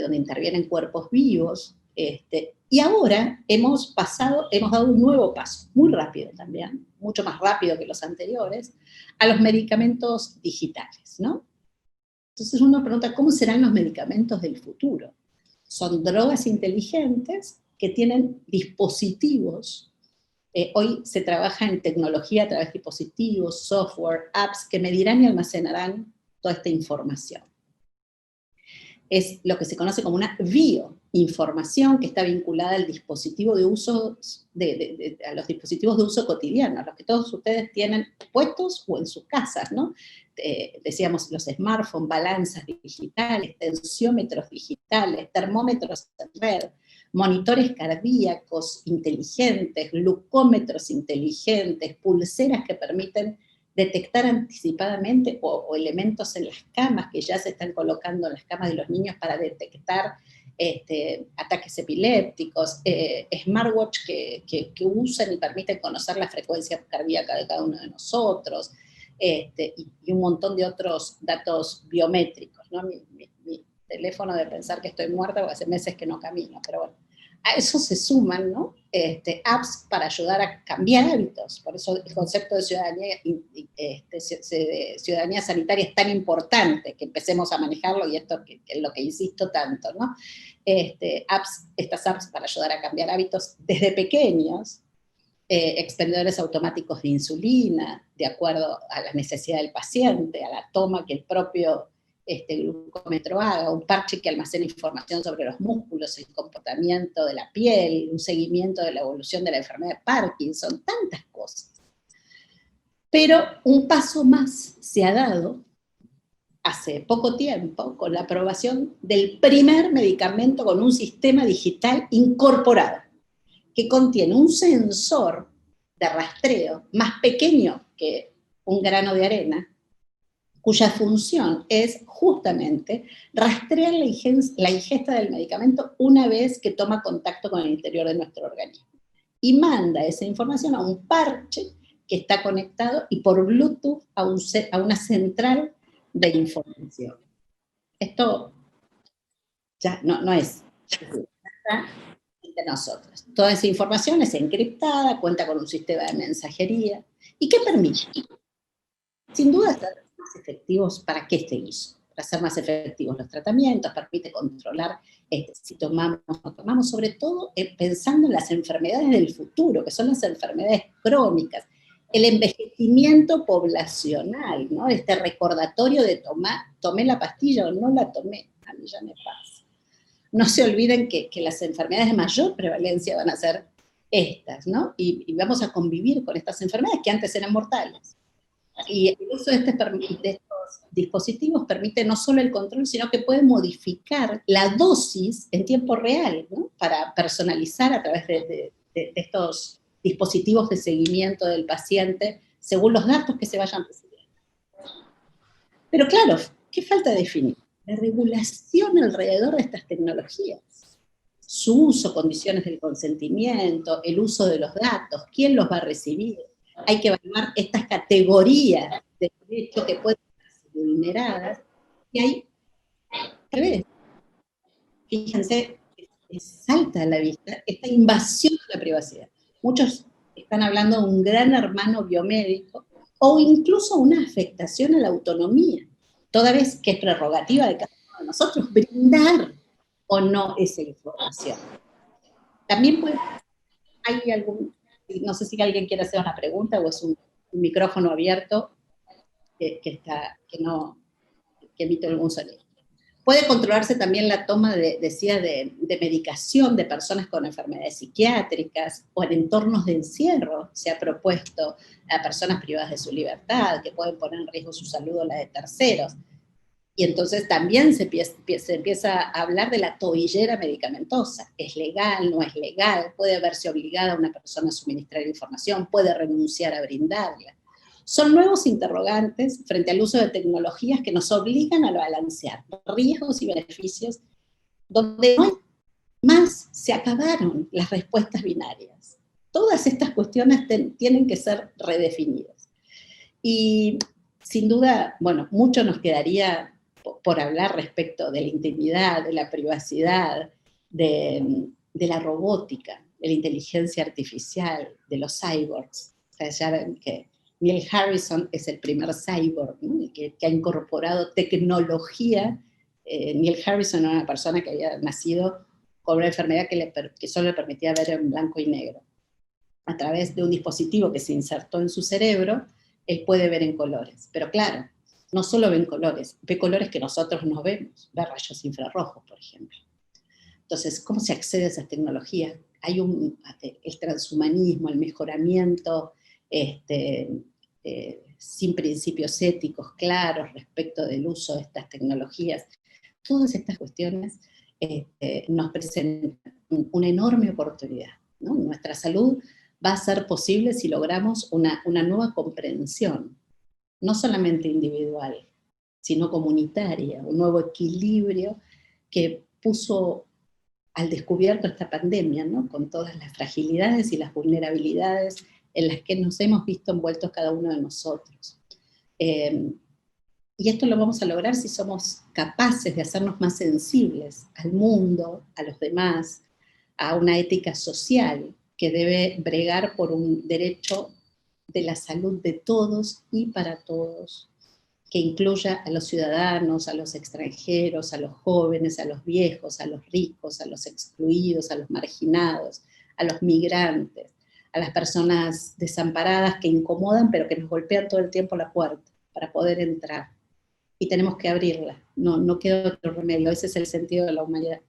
donde intervienen cuerpos vivos, y ahora hemos dado un nuevo paso, muy rápido también, mucho más rápido que los anteriores, a los medicamentos digitales, ¿no? Entonces uno pregunta, ¿cómo serán los medicamentos del futuro? Son drogas inteligentes que tienen dispositivos. Hoy se trabaja en tecnología a través de dispositivos, software, apps que medirán y almacenarán toda esta información. Es lo que se conoce como una bioinformación que está vinculada al dispositivo de uso, a los dispositivos de uso cotidiano, los que todos ustedes tienen puestos o en sus casas, ¿no? Decíamos los smartphones, balanzas digitales, tensiómetros digitales, termómetros en red, monitores cardíacos inteligentes, glucómetros inteligentes, pulseras que permiten detectar anticipadamente o elementos en las camas que ya se están colocando en las camas de los niños para detectar ataques epilépticos, smartwatch que usan y permiten conocer la frecuencia cardíaca de cada uno de nosotros, y un montón de otros datos biométricos, ¿no? Mi teléfono de pensar que estoy muerta, porque hace meses que no camino, pero bueno. A eso se suman, ¿no? Apps para ayudar a cambiar hábitos. Por eso el concepto de ciudadanía sanitaria es tan importante, que empecemos a manejarlo, y esto es lo que insisto tanto, ¿no? Estas apps para ayudar a cambiar hábitos desde pequeños, expendedores automáticos de insulina, de acuerdo a la necesidad del paciente, a la toma que el propio glucómetro haga, un parche que almacena información sobre los músculos, el comportamiento de la piel, un seguimiento de la evolución de la enfermedad de Parkinson, tantas cosas. Pero un paso más se ha dado hace poco tiempo con la aprobación del primer medicamento con un sistema digital incorporado, que contiene un sensor de rastreo más pequeño que un grano de arena, cuya función es justamente rastrear la ingesta del medicamento una vez que toma contacto con el interior de nuestro organismo. Y manda esa información a un parche que está conectado y por Bluetooth a una central de información. Esto ya no es de nosotros. Toda esa información es encriptada, cuenta con un sistema de mensajería. ¿Y qué permite? Sin duda, ser más efectivos. ¿Para qué se hizo? Para ser más efectivos los tratamientos, permite controlar si tomamos o no tomamos, sobre todo pensando en las enfermedades del futuro, que son las enfermedades crónicas, el envejecimiento poblacional, ¿no? Este recordatorio de tomé la pastilla o no la tomé, a mí ya me pasa. No se olviden que las enfermedades de mayor prevalencia van a ser estas, ¿no? Y vamos a convivir con estas enfermedades que antes eran mortales. Y el uso de estos dispositivos permite no solo el control, sino que puede modificar la dosis en tiempo real, ¿no? Para personalizar a través de estos dispositivos de seguimiento del paciente según los datos que se vayan recibiendo. Pero claro, ¿qué falta definir? La regulación alrededor de estas tecnologías. Su uso, condiciones del consentimiento, el uso de los datos, quién los va a recibir. Hay que evaluar estas categorías de derecho que pueden ser vulneradas, y hay, tal vez, fíjense, salta a la vista esta invasión de la privacidad. Muchos están hablando de un gran hermano biomédico, o incluso una afectación a la autonomía, toda vez que es prerrogativa de cada uno de nosotros brindar o no esa información. También hay algún... No sé si alguien quiere hacer una pregunta o es un micrófono abierto que emite algún sonido. Puede controlarse también la toma, de medicación de personas con enfermedades psiquiátricas o en entornos de encierro. Se ha propuesto a personas privadas de su libertad, que pueden poner en riesgo su salud o la de terceros. Y entonces también se empieza a hablar de la tobillera medicamentosa. ¿Es legal? ¿No es legal? ¿Puede verse obligada una persona a suministrar información? ¿Puede renunciar a brindarla? Son nuevos interrogantes frente al uso de tecnologías que nos obligan a balancear riesgos y beneficios, donde no hay más se acabaron las respuestas binarias. Todas estas cuestiones tienen que ser redefinidas. Y sin duda, bueno, mucho nos quedaría por hablar respecto de la intimidad, de la privacidad, de la robótica, de la inteligencia artificial, de los cyborgs. O sea, ya ven que Neil Harrison es el primer cyborg, ¿no? que ha incorporado tecnología. Neil Harrison era una persona que había nacido con una enfermedad que solo le permitía ver en blanco y negro. A través de un dispositivo que se insertó en su cerebro, él puede ver en colores. Pero claro, no solo ve colores que nosotros no vemos, ve rayos infrarrojos, por ejemplo. Entonces, ¿cómo se accede a esas tecnologías? Hay el transhumanismo, el mejoramiento sin principios éticos claros respecto del uso de estas tecnologías. Todas estas cuestiones nos presentan una enorme oportunidad, ¿no? Nuestra salud va a ser posible si logramos una nueva comprensión, no solamente individual, sino comunitaria, un nuevo equilibrio que puso al descubierto esta pandemia, ¿no? Con todas las fragilidades y las vulnerabilidades en las que nos hemos visto envueltos cada uno de nosotros. Y esto lo vamos a lograr si somos capaces de hacernos más sensibles al mundo, a los demás, a una ética social que debe bregar por un derecho de la salud de todos y para todos, que incluya a los ciudadanos, a los extranjeros, a los jóvenes, a los viejos, a los ricos, a los excluidos, a los marginados, a los migrantes, a las personas desamparadas que incomodan pero que nos golpean todo el tiempo la puerta para poder entrar. Y tenemos que abrirla, no queda otro remedio, ese es el sentido de la humanidad.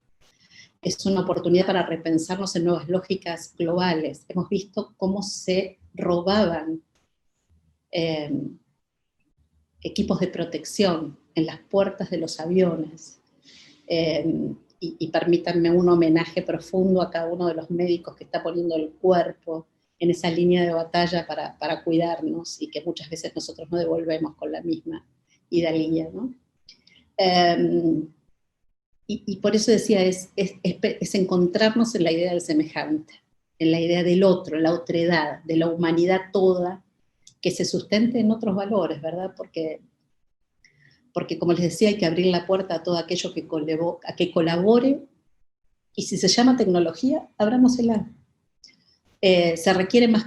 Es una oportunidad para repensarnos en nuevas lógicas globales. Hemos visto cómo se robaban equipos de protección en las puertas de los aviones. Y permítanme un homenaje profundo a cada uno de los médicos que está poniendo el cuerpo en esa línea de batalla para cuidarnos y que muchas veces nosotros no devolvemos con la misma hidalguía, ¿no? Y por eso decía, es encontrarnos en la idea del semejante, en la idea del otro, la otredad, de la humanidad toda, que se sustente en otros valores, ¿verdad? Porque como les decía, hay que abrir la puerta a todo aquello que colabore, y si se llama tecnología, abrámosela. Se requiere más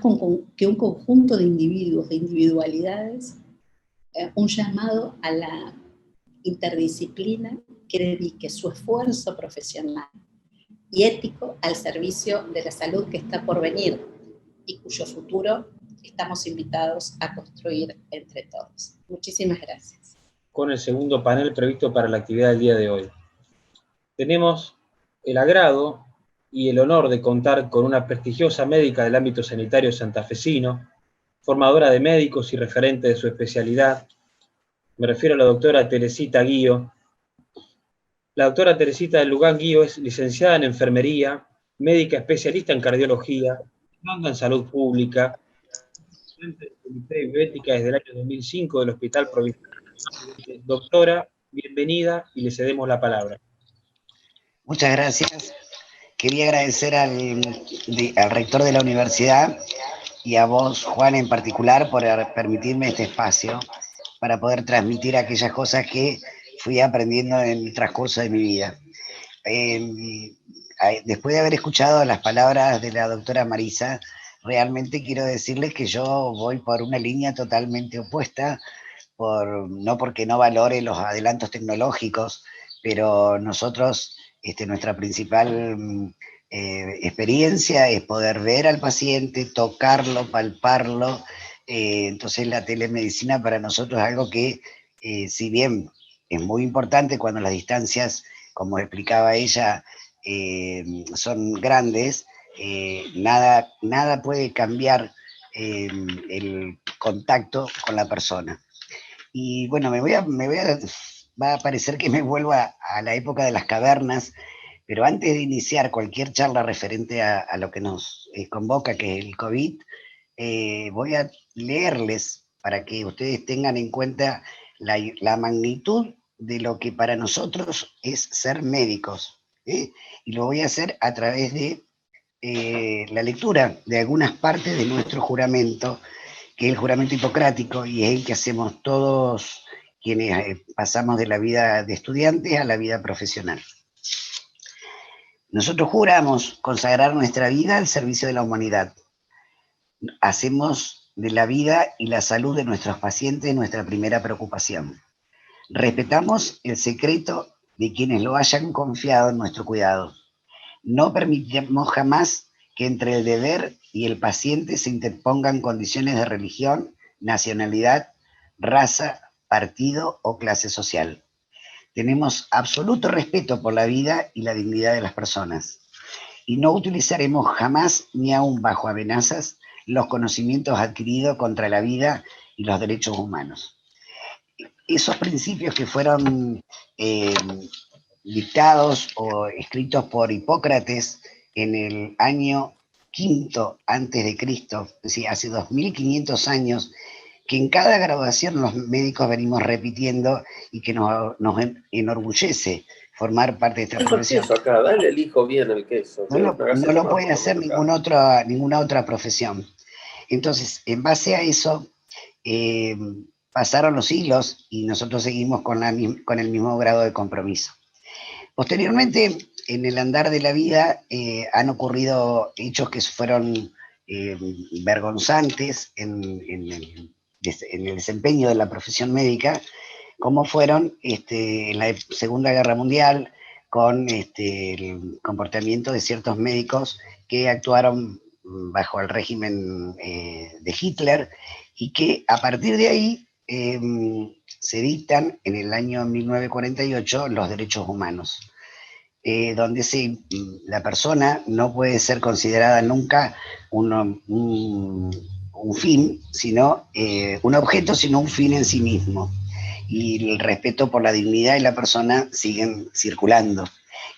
que un conjunto de individuos, de individualidades, un llamado a la interdisciplina que dedique su esfuerzo profesional y ético al servicio de la salud que está por venir y cuyo futuro estamos invitados a construir entre todos. Muchísimas gracias. Con el segundo panel previsto para la actividad del día de hoy. Tenemos el agrado y el honor de contar con una prestigiosa médica del ámbito sanitario santafesino, formadora de médicos y referente de su especialidad. Me refiero a la doctora Teresita Guío. La doctora Teresita del Lugán Guío es licenciada en enfermería, médica especialista en cardiología, en salud pública, presidente del Comité de Bioética desde el año 2005 del Hospital Provincial. Doctora, bienvenida y le cedemos la palabra. Muchas gracias. Quería agradecer al rector de la universidad y a vos, Juan, en particular, por permitirme este espacio para poder transmitir aquellas cosas que fui aprendiendo en el transcurso de mi vida. Después de haber escuchado las palabras de la doctora Marisa, realmente quiero decirles que yo voy por una línea totalmente opuesta, no porque no valore los adelantos tecnológicos, pero nosotros, nuestra principal experiencia es poder ver al paciente, tocarlo, palparlo. Entonces la telemedicina para nosotros es algo que, si bien es muy importante cuando las distancias, como explicaba ella, son grandes, nada puede cambiar el contacto con la persona. Y bueno, va a parecer que me vuelvo a la época de las cavernas, pero antes de iniciar cualquier charla referente a lo que nos convoca, que es el COVID, voy a leerles para que ustedes tengan en cuenta la magnitud de lo que para nosotros es ser médicos. Y lo voy a hacer a través de la lectura de algunas partes de nuestro juramento, que es el juramento hipocrático, y es el que hacemos todos quienes pasamos de la vida de estudiantes a la vida profesional. Nosotros juramos consagrar nuestra vida al servicio de la humanidad. Hacemos de la vida y la salud de nuestros pacientes nuestra primera preocupación. Respetamos el secreto de quienes lo hayan confiado en nuestro cuidado. No permitiremos jamás que entre el deber y el paciente se interpongan condiciones de religión, nacionalidad, raza, partido o clase social. Tenemos absoluto respeto por la vida y la dignidad de las personas. Y no utilizaremos jamás, ni aun bajo amenazas, los conocimientos adquiridos contra la vida y los derechos humanos. Esos principios que fueron dictados o escritos por Hipócrates en el año 5 antes de Cristo, es decir, hace 2500 años, que en cada graduación los médicos venimos repitiendo y que nos enorgullece formar parte de esta profesión. Queso acá, dale el hijo bien el queso. No lo puede hacer ninguna otra profesión. Entonces, en base a eso, pasaron los siglos y nosotros seguimos con el mismo grado de compromiso. Posteriormente, en el andar de la vida, han ocurrido hechos que fueron vergonzantes en el desempeño de la profesión médica, como fueron en la Segunda Guerra Mundial, con el comportamiento de ciertos médicos que actuaron bajo el régimen de Hitler, y que a partir de ahí se dictan en el año 1948 los derechos humanos, donde la persona no puede ser considerada nunca un fin, sino un objeto, sino un fin en sí mismo. Y el respeto por la dignidad de la persona siguen circulando.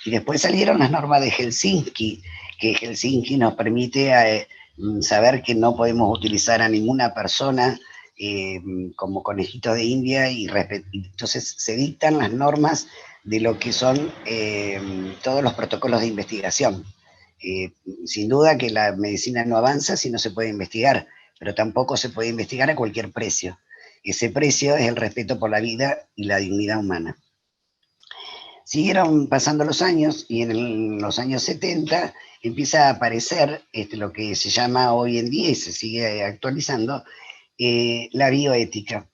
Y después salieron las normas de Helsinki, que Helsinki nos permite saber que no podemos utilizar a ninguna persona como conejito de India, y entonces se dictan las normas de lo que son todos los protocolos de investigación. Sin duda que la medicina no avanza si no se puede investigar, pero tampoco se puede investigar a cualquier precio. Ese precio es el respeto por la vida y la dignidad humana. Siguieron pasando los años, y en los años 70 empieza a aparecer lo que se llama hoy en día, y se sigue actualizando, la bioética.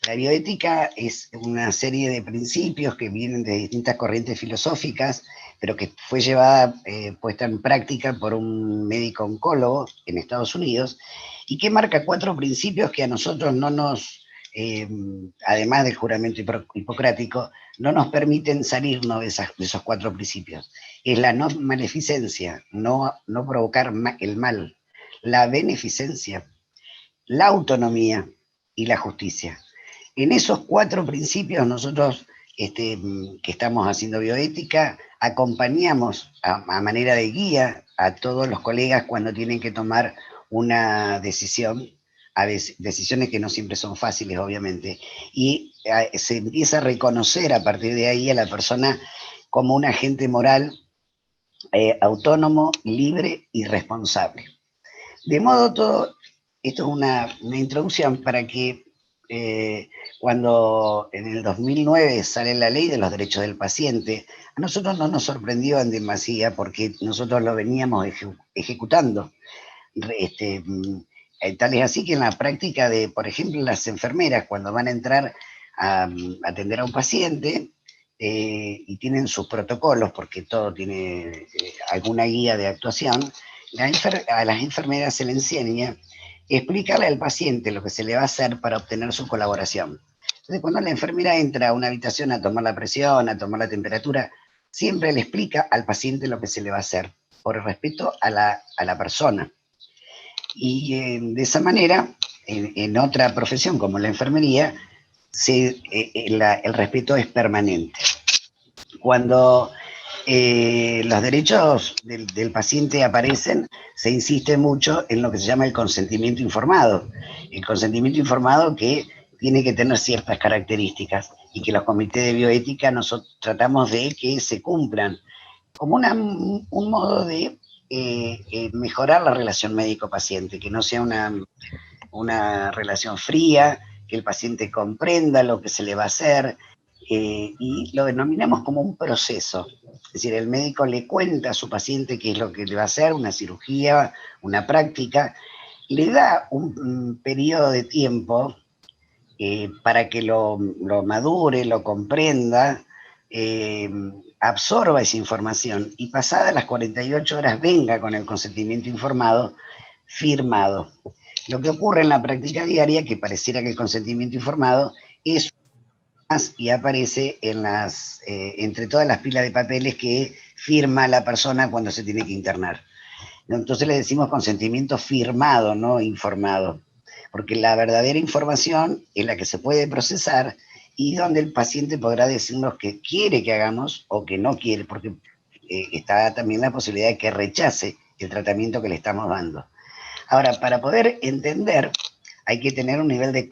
La bioética es una serie de principios que vienen de distintas corrientes filosóficas, pero que fue puesta en práctica por un médico oncólogo en Estados Unidos, y que marca 4 principios que a nosotros no nos, además del juramento hipocrático, no nos permiten salirnos de esos 4 principios. Es la no maleficencia, no provocar el mal, la beneficencia, la autonomía y la justicia. En esos 4 principios nosotros, que estamos haciendo bioética, acompañamos a manera de guía a todos los colegas cuando tienen que tomar una decisión, a veces decisiones que no siempre son fáciles, obviamente, y se empieza a reconocer a partir de ahí a la persona como un agente moral autónomo, libre y responsable. De modo todo, esto es una introducción para que cuando en el 2009 sale la Ley de los Derechos del Paciente, a nosotros no nos sorprendió en demasía, porque nosotros lo veníamos ejecutando. Tal es así que en la práctica de, por ejemplo, las enfermeras, cuando van a entrar a atender a un paciente y tienen sus protocolos, porque todo tiene alguna guía de actuación, a las enfermeras se les enseña explicarle al paciente lo que se le va a hacer para obtener su colaboración. Entonces, cuando la enfermera entra a una habitación a tomar la presión, a tomar la temperatura, siempre le explica al paciente lo que se le va a hacer, por el respeto a la persona. Y de esa manera, en otra profesión como la enfermería, el respeto es permanente. Cuando los derechos del paciente aparecen, se insiste mucho en lo que se llama el consentimiento informado. El consentimiento informado que tiene que tener ciertas características, y que los comités de bioética nosotros tratamos de que se cumplan. como un modo de mejorar la relación médico-paciente, que no sea una relación fría, que el paciente comprenda lo que se le va a hacer, y lo denominamos como un proceso. Es decir, el médico le cuenta a su paciente qué es lo que le va a hacer, una cirugía, una práctica, le da un periodo de tiempo para que lo madure, lo comprenda, absorba esa información y pasadas las 48 horas venga con el consentimiento informado firmado. Lo que ocurre en la práctica diaria, que pareciera que el consentimiento informado es más y aparece en entre todas las pilas de papeles que firma la persona cuando se tiene que internar. Entonces le decimos consentimiento firmado, no informado, porque la verdadera información es la que se puede procesar y donde el paciente podrá decirnos que quiere que hagamos o que no quiere, porque está también la posibilidad de que rechace el tratamiento que le estamos dando. Ahora, para poder entender, hay que tener un nivel de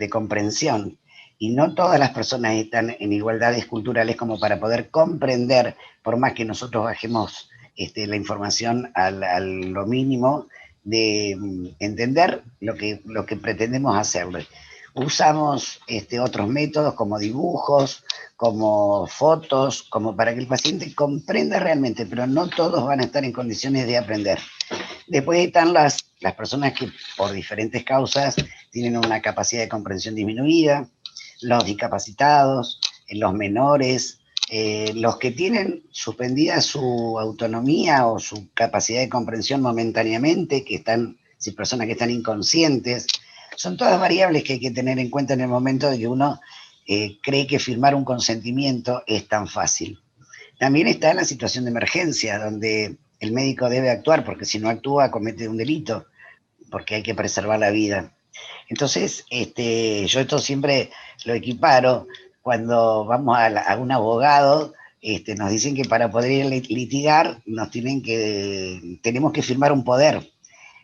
comprensión, y no todas las personas están en igualdades culturales como para poder comprender, por más que nosotros bajemos la información a lo mínimo, de entender lo que pretendemos hacerle. Usamos otros métodos como dibujos, como fotos, como para que el paciente comprenda realmente, pero no todos van a estar en condiciones de aprender. Después están las personas que por diferentes causas tienen una capacidad de comprensión disminuida, los discapacitados, los menores, los que tienen suspendida su autonomía o su capacidad de comprensión momentáneamente, que están, si personas que están inconscientes. Son todas variables que hay que tener en cuenta en el momento de que uno cree que firmar un consentimiento es tan fácil. También está en la situación de emergencia, donde el médico debe actuar, porque si no actúa comete un delito, porque hay que preservar la vida. Entonces, yo esto siempre lo equiparo cuando vamos a un abogado, nos dicen que para poder litigar tenemos que firmar un poder,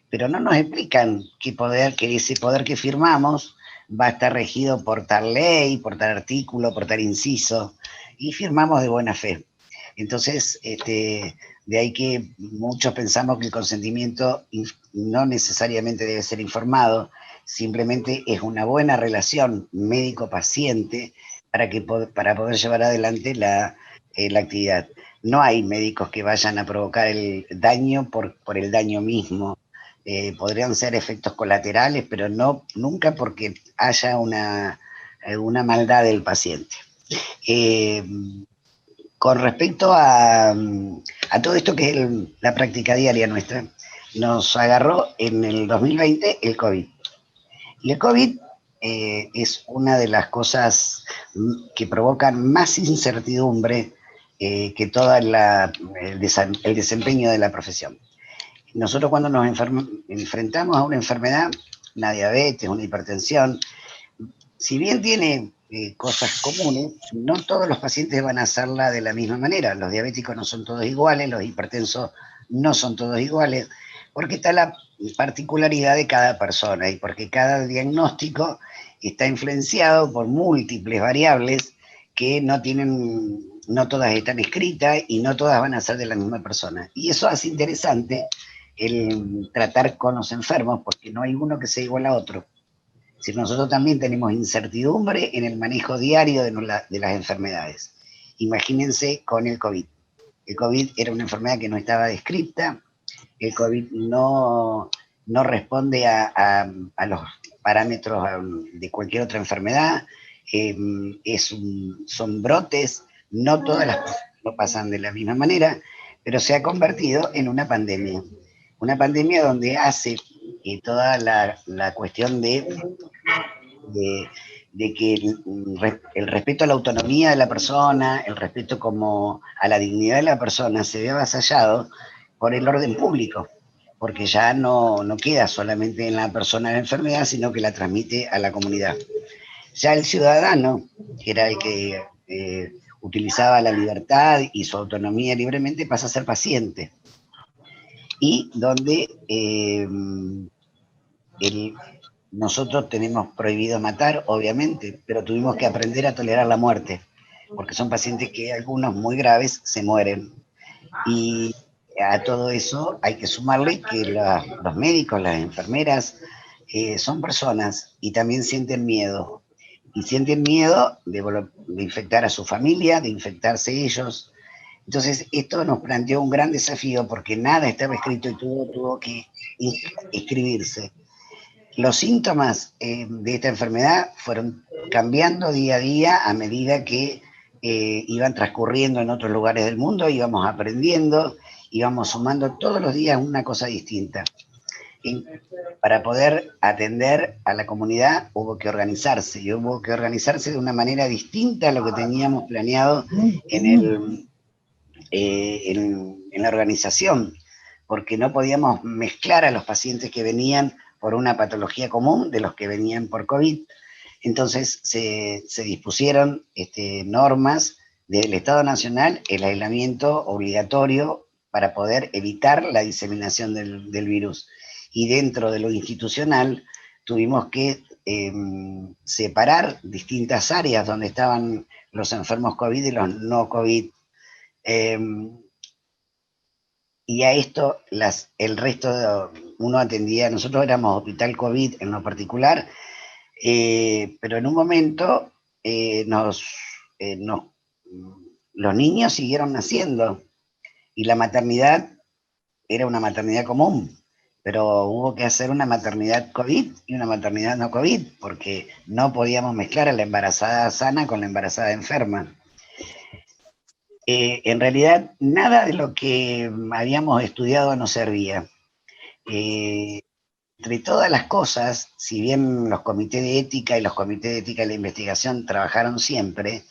pero no nos explican que ese poder que firmamos va a estar regido por tal ley, por tal artículo, por tal inciso, y firmamos de buena fe. Entonces, de ahí que muchos pensamos que el consentimiento no necesariamente debe ser informado, simplemente es una buena relación médico-paciente para poder llevar adelante la actividad. No hay médicos que vayan a provocar el daño por el daño mismo. Podrían ser efectos colaterales, pero nunca porque haya una maldad del paciente. Con respecto a todo esto que es la práctica diaria nuestra, nos agarró en el 2020 el COVID. Y el COVID es una de las cosas que provocan más incertidumbre que todo el desempeño de la profesión. Nosotros cuando nos enfrentamos a una enfermedad, una diabetes, una hipertensión, si bien tiene cosas comunes, no todos los pacientes van a hacerla de la misma manera. Los diabéticos no son todos iguales, los hipertensos no son todos iguales, porque está la particularidad de cada persona y porque cada diagnóstico está influenciado por múltiples variables que no todas están escritas y no todas van a ser de la misma persona. Y eso hace interesante el tratar con los enfermos, porque no hay uno que sea igual a otro. Si nosotros también tenemos incertidumbre en el manejo diario de las enfermedades. Imagínense con el COVID. El COVID era una enfermedad que no estaba descrita, el COVID no responde a los parámetros de cualquier otra enfermedad, son brotes, no todas las cosas no pasan de la misma manera, pero se ha convertido en una pandemia donde hace toda la cuestión de que el respeto a la autonomía de la persona, el respeto como a la dignidad de la persona se ve avasallado por el orden público, porque ya no queda solamente en la persona de la enfermedad, sino que la transmite a la comunidad. Ya el ciudadano, que era el que utilizaba la libertad y su autonomía libremente, pasa a ser paciente. Y donde nosotros tenemos prohibido matar, obviamente, pero tuvimos que aprender a tolerar la muerte, porque son pacientes que algunos muy graves se mueren. Y a todo eso hay que sumarle que los médicos, las enfermeras, son personas y también sienten miedo. Y sienten miedo de infectar a su familia, de infectarse ellos. Entonces, esto nos planteó un gran desafío porque nada estaba escrito y tuvo que escribirse. Los síntomas de esta enfermedad fueron cambiando día a día a medida que iban transcurriendo en otros lugares del mundo, íbamos aprendiendo, íbamos sumando todos los días una cosa distinta. Y para poder atender a la comunidad hubo que organizarse, y hubo que organizarse de una manera distinta a lo que teníamos planeado en la organización, porque no podíamos mezclar a los pacientes que venían por una patología común de los que venían por COVID. Entonces se dispusieron normas del Estado Nacional, el aislamiento obligatorio para poder evitar la diseminación del virus. Y dentro de lo institucional tuvimos que separar distintas áreas donde estaban los enfermos COVID y los no COVID. Y a esto el resto uno atendía, nosotros éramos hospital COVID en lo particular, pero en un momento los niños siguieron naciendo y la maternidad era una maternidad común, pero hubo que hacer una maternidad COVID y una maternidad no COVID, porque no podíamos mezclar a la embarazada sana con la embarazada enferma. En realidad, nada de lo que habíamos estudiado nos servía. Entre todas las cosas, si bien los comités de ética y los comités de ética de la investigación trabajaron siempre,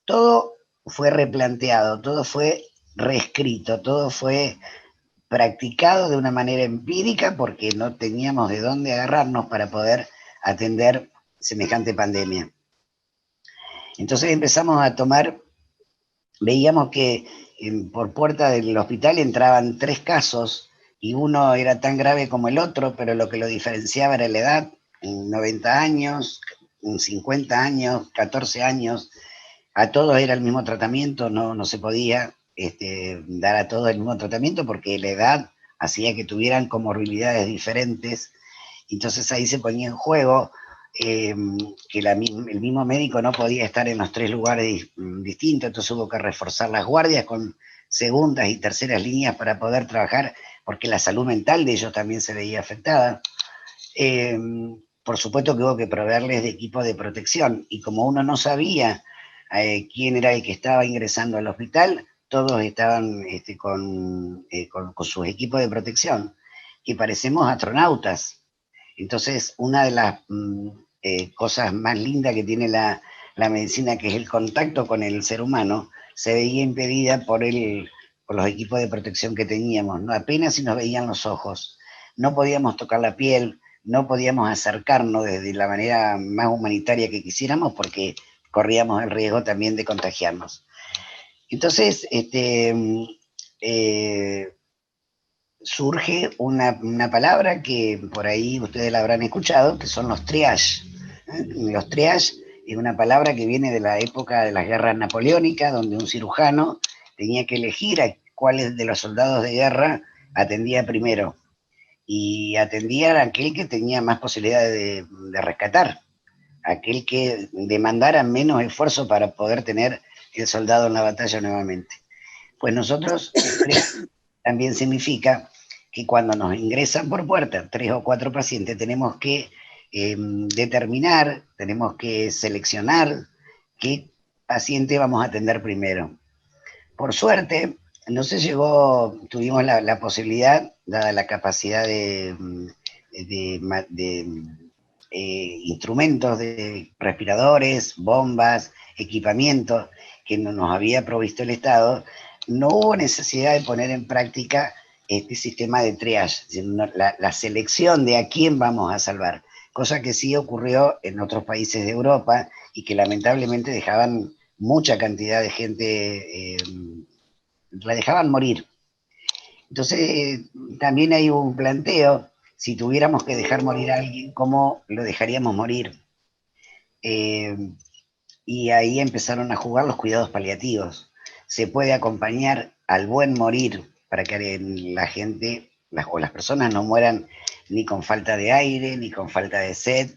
todo fue replanteado, todo fue reescrito, todo fue practicado de una manera empírica porque no teníamos de dónde agarrarnos para poder atender semejante pandemia. Entonces empezamos a tomar, veíamos que por puerta del hospital entraban 3 casos y uno era tan grave como el otro, pero lo que lo diferenciaba era la edad, 90 años, 50 años, 14 años, a todos era el mismo tratamiento, no se podía dar a todos el mismo tratamiento porque la edad hacía que tuvieran comorbilidades diferentes. Entonces ahí se ponía en juego que el mismo médico no podía estar en los 3 lugares distintos, entonces hubo que reforzar las guardias con segundas y terceras líneas para poder trabajar, porque la salud mental de ellos también se veía afectada. Por supuesto que hubo que proveerles de equipo de protección, y como uno no sabía quién era el que estaba ingresando al hospital, todos estaban con sus equipos de protección, que parecemos astronautas. Entonces, una de las cosas más lindas que tiene la medicina, que es el contacto con el ser humano, se veía impedida por los equipos de protección que teníamos, ¿no? Apenas si nos veían los ojos, no podíamos tocar la piel, no podíamos acercarnos de la manera más humanitaria que quisiéramos porque corríamos el riesgo también de contagiarnos. Entonces, surge una palabra que por ahí ustedes la habrán escuchado, que son los triage. Los triage es una palabra que viene de la época de las guerras napoleónicas, donde un cirujano tenía que elegir a cuáles de los soldados de guerra atendía primero, y atendía a aquel que tenía más posibilidades de rescatar, aquel que demandara menos esfuerzo para poder tener el soldado en la batalla nuevamente. Pues nosotros, también significa que cuando nos ingresan por puerta 3 o 4 pacientes, tenemos que determinar, tenemos que seleccionar qué paciente vamos a atender primero. Por suerte, no se llegó, tuvimos la posibilidad, dada la capacidad de instrumentos, de respiradores, bombas, equipamientos que nos había provisto el Estado, no hubo necesidad de poner en práctica este sistema de triage, sino la selección de a quién vamos a salvar, cosa que sí ocurrió en otros países de Europa y que lamentablemente dejaban mucha cantidad de gente, la dejaban morir. Entonces también hay un planteo, si tuviéramos que dejar morir a alguien, ¿cómo lo dejaríamos morir? Y ahí empezaron a jugar los cuidados paliativos, se puede acompañar al buen morir para que la gente o las personas no mueran ni con falta de aire, ni con falta de sed.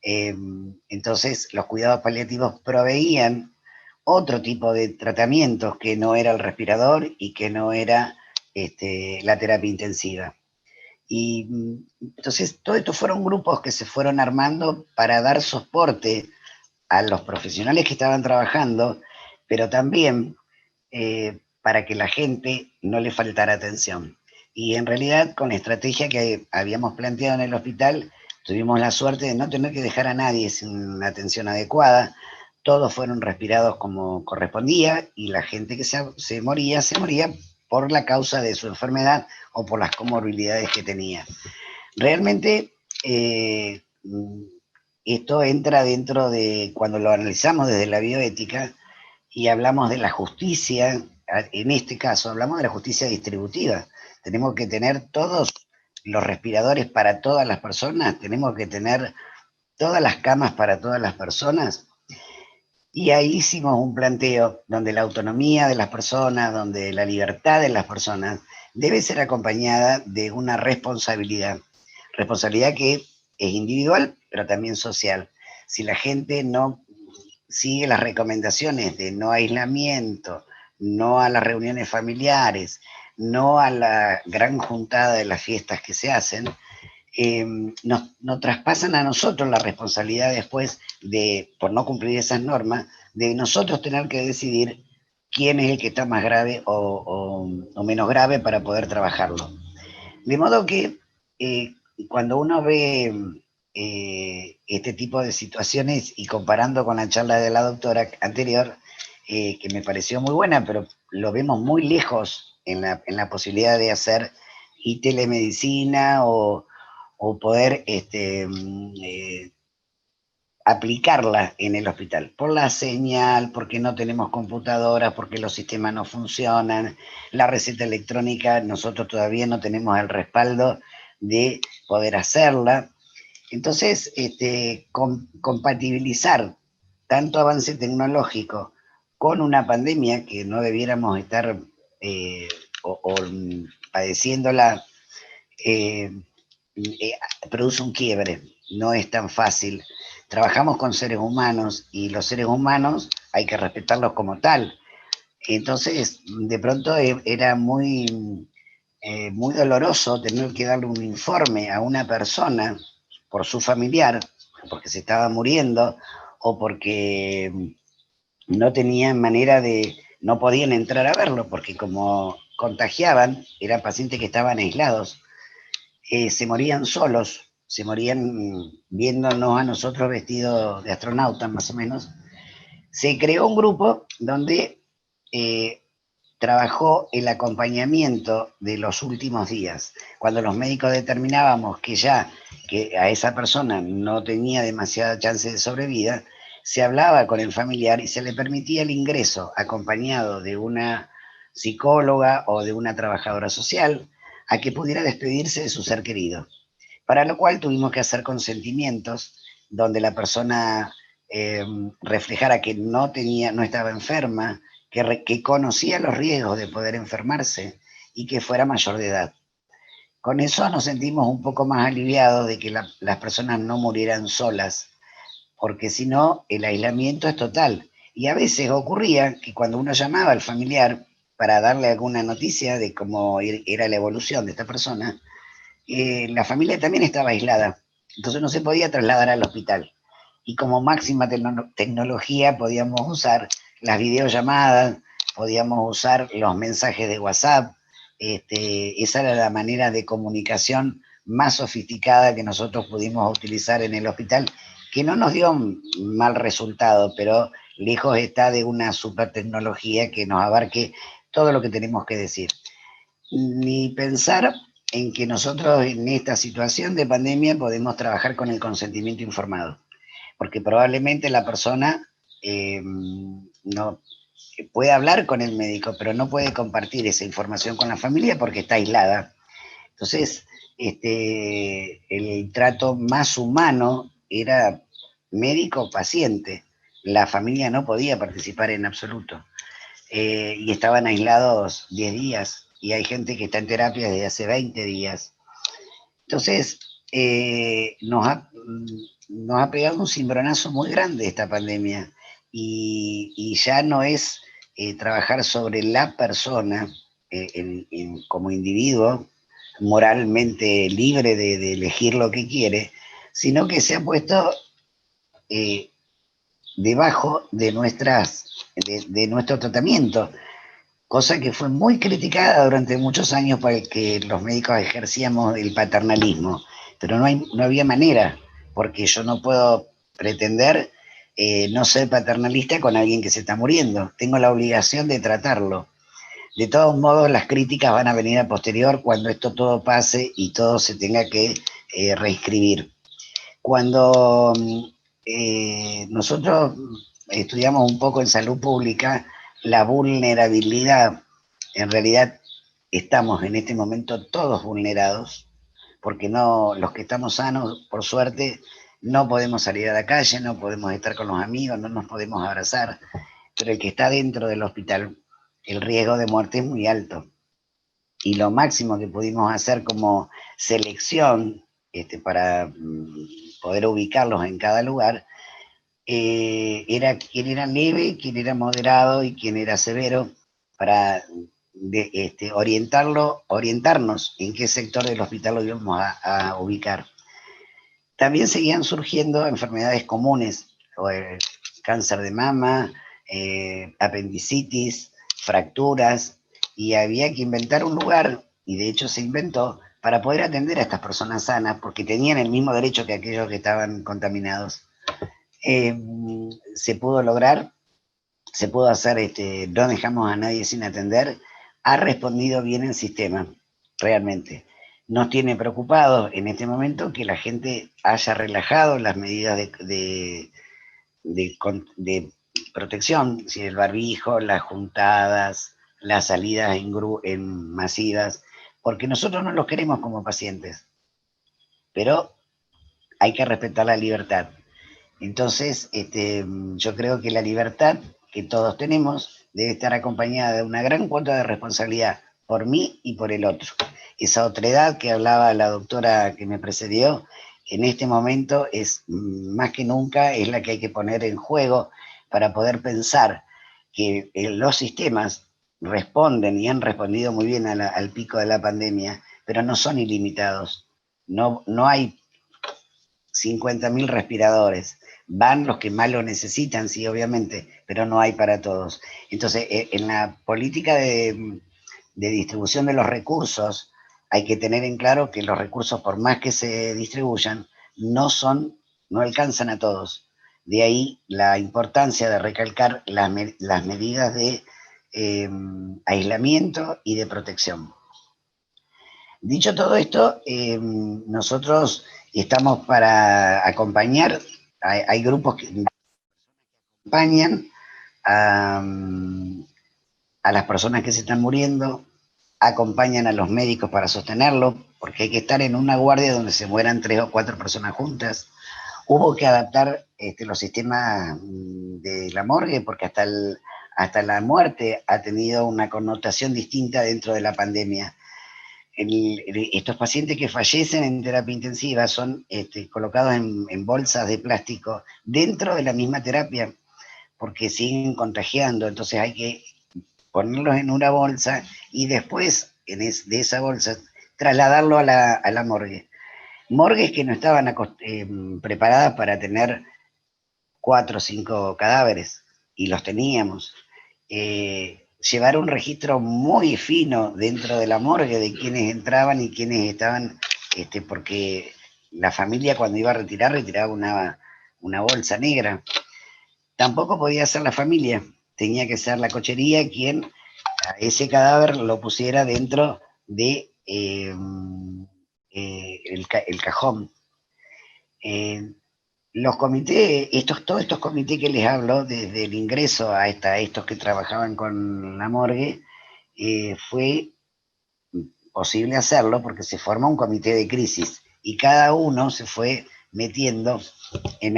Entonces los cuidados paliativos proveían otro tipo de tratamientos que no era el respirador y que no era la terapia intensiva. Y entonces todos estos fueron grupos que se fueron armando para dar soporte a los profesionales que estaban trabajando, pero también para que la gente no le faltara atención. Y en realidad, con la estrategia que habíamos planteado en el hospital, tuvimos la suerte de no tener que dejar a nadie sin una atención adecuada. Todos fueron respirados como correspondía y la gente que se moría por la causa de su enfermedad o por las comorbilidades que tenía. Realmente, esto entra dentro de, cuando lo analizamos desde la bioética y hablamos de la justicia, en este caso hablamos de la justicia distributiva. Tenemos que tener todos los respiradores para todas las personas, tenemos que tener todas las camas para todas las personas. Y ahí hicimos un planteo donde la autonomía de las personas, donde la libertad de las personas debe ser acompañada de una responsabilidad que es individual, pero también social. Si la gente no sigue las recomendaciones de no aislamiento, no a las reuniones familiares, no a la gran juntada de las fiestas que se hacen, nos traspasan a nosotros la responsabilidad después de, por no cumplir esas normas, de nosotros tener que decidir quién es el que está más grave o menos grave para poder trabajarlo. De modo que cuando uno ve este tipo de situaciones y comparando con la charla de la doctora anterior, que me pareció muy buena, pero lo vemos muy lejos en la posibilidad de hacer y telemedicina o poder aplicarla en el hospital, por la señal, porque no tenemos computadoras, porque los sistemas no funcionan, la receta electrónica, nosotros todavía no tenemos el respaldo de poder hacerla. Entonces, compatibilizar tanto avance tecnológico con una pandemia que no debiéramos estar padeciéndola, produce un quiebre, no es tan fácil. Trabajamos con seres humanos y los seres humanos hay que respetarlos como tal. Entonces, de pronto era muy doloroso tener que darle un informe a una persona por su familiar, porque se estaba muriendo o porque no tenían manera no podían entrar a verlo, porque como contagiaban, eran pacientes que estaban aislados, se morían solos, se morían viéndonos a nosotros vestidos de astronautas más o menos. Se creó un grupo donde trabajó el acompañamiento de los últimos días. Cuando los médicos determinábamos que a esa persona no tenía demasiada chance de sobrevida, se hablaba con el familiar y se le permitía el ingreso acompañado de una psicóloga o de una trabajadora social a que pudiera despedirse de su ser querido. Para lo cual tuvimos que hacer consentimientos donde la persona reflejara que no estaba enferma, que conocía los riesgos de poder enfermarse y que fuera mayor de edad. Con eso nos sentimos un poco más aliviados de que las personas no murieran solas, porque si no, el aislamiento es total. Y a veces ocurría que cuando uno llamaba al familiar para darle alguna noticia de cómo era la evolución de esta persona, la familia también estaba aislada, entonces no se podía trasladar al hospital. Y como máxima tecnología podíamos usar las videollamadas, podíamos usar los mensajes de WhatsApp, esa era la manera de comunicación más sofisticada que nosotros pudimos utilizar en el hospital, que no nos dio un mal resultado, pero lejos está de una super tecnología que nos abarque todo lo que tenemos que decir. Ni pensar en que nosotros en esta situación de pandemia podemos trabajar con el consentimiento informado, porque probablemente la persona no puede hablar con el médico, pero no puede compartir esa información con la familia porque está aislada. Entonces, el trato más humano era médico-paciente. La familia no podía participar en absoluto. y estaban aislados 10 días, y hay gente que está en terapia desde hace 20 días. Entonces, nos ha pegado un cimbronazo muy grande esta pandemia, y ya no es trabajar sobre la persona como individuo, moralmente libre de elegir lo que quiere, sino que se ha puesto debajo de nuestro tratamiento, cosa que fue muy criticada durante muchos años para el que los médicos ejercíamos el paternalismo, pero no había manera, porque yo no puedo pretender no ser paternalista con alguien que se está muriendo, tengo la obligación de tratarlo. De todos modos, las críticas van a venir a posterior cuando esto todo pase y todo se tenga que reescribir. Cuando nosotros estudiamos un poco en salud pública, la vulnerabilidad, en realidad estamos en este momento todos vulnerados, porque no, los que estamos sanos, por suerte, no podemos salir a la calle, no podemos estar con los amigos, no nos podemos abrazar, pero el que está dentro del hospital, el riesgo de muerte es muy alto. Y lo máximo que pudimos hacer como selección para poder ubicarlos en cada lugar, era quién era leve, quién era moderado y quién era severo, para orientarnos en qué sector del hospital lo íbamos a ubicar. También seguían surgiendo enfermedades comunes, cáncer de mama, apendicitis, fracturas, y había que inventar un lugar, y de hecho se inventó, para poder atender a estas personas sanas, porque tenían el mismo derecho que aquellos que estaban contaminados. Se pudo lograr, se pudo hacer, no dejamos a nadie sin atender, ha respondido bien el sistema, realmente. Nos tiene preocupados en este momento que la gente haya relajado las medidas de protección, si el barbijo, las juntadas, las salidas en masivas, porque nosotros no los queremos como pacientes, pero hay que respetar la libertad. Entonces, yo creo que la libertad que todos tenemos debe estar acompañada de una gran cuota de responsabilidad por mí y por el otro. Esa otredad que hablaba la doctora que me precedió, en este momento es más que nunca es la que hay que poner en juego para poder pensar que los sistemas responden y han respondido muy bien al pico de la pandemia, pero no son ilimitados. No hay 50.000 respiradores. Van los que más lo necesitan, sí, obviamente, pero no hay para todos. Entonces, en la política de distribución de los recursos, hay que tener en claro que los recursos, por más que se distribuyan, no alcanzan a todos. De ahí la importancia de recalcar las medidas de aislamiento y de protección. Dicho todo esto, nosotros estamos para acompañar, hay grupos que acompañan a las personas que se están muriendo, acompañan a los médicos para sostenerlo, porque hay que estar en una guardia donde se mueran 3 o 4 personas juntas. Hubo que adaptar los sistemas de la morgue, porque hasta la muerte ha tenido una connotación distinta dentro de la pandemia. Estos pacientes que fallecen en terapia intensiva son colocados en bolsas de plástico dentro de la misma terapia, porque siguen contagiando, entonces hay que ponerlos en una bolsa y después de esa bolsa trasladarlo a la morgue. Morgues que no estaban preparadas para tener 4 o 5 cadáveres, y los teníamos. Llevar un registro muy fino dentro de la morgue de quienes entraban y quienes estaban, porque la familia cuando iba a retirar, retiraba una bolsa negra. Tampoco podía ser la familia, tenía que ser la cochería quien a ese cadáver lo pusiera dentro de el cajón. Los comités, todos estos comités que les hablo, desde el ingreso a estos que trabajaban con la morgue, fue posible hacerlo porque se forma un comité de crisis y cada uno se fue metiendo en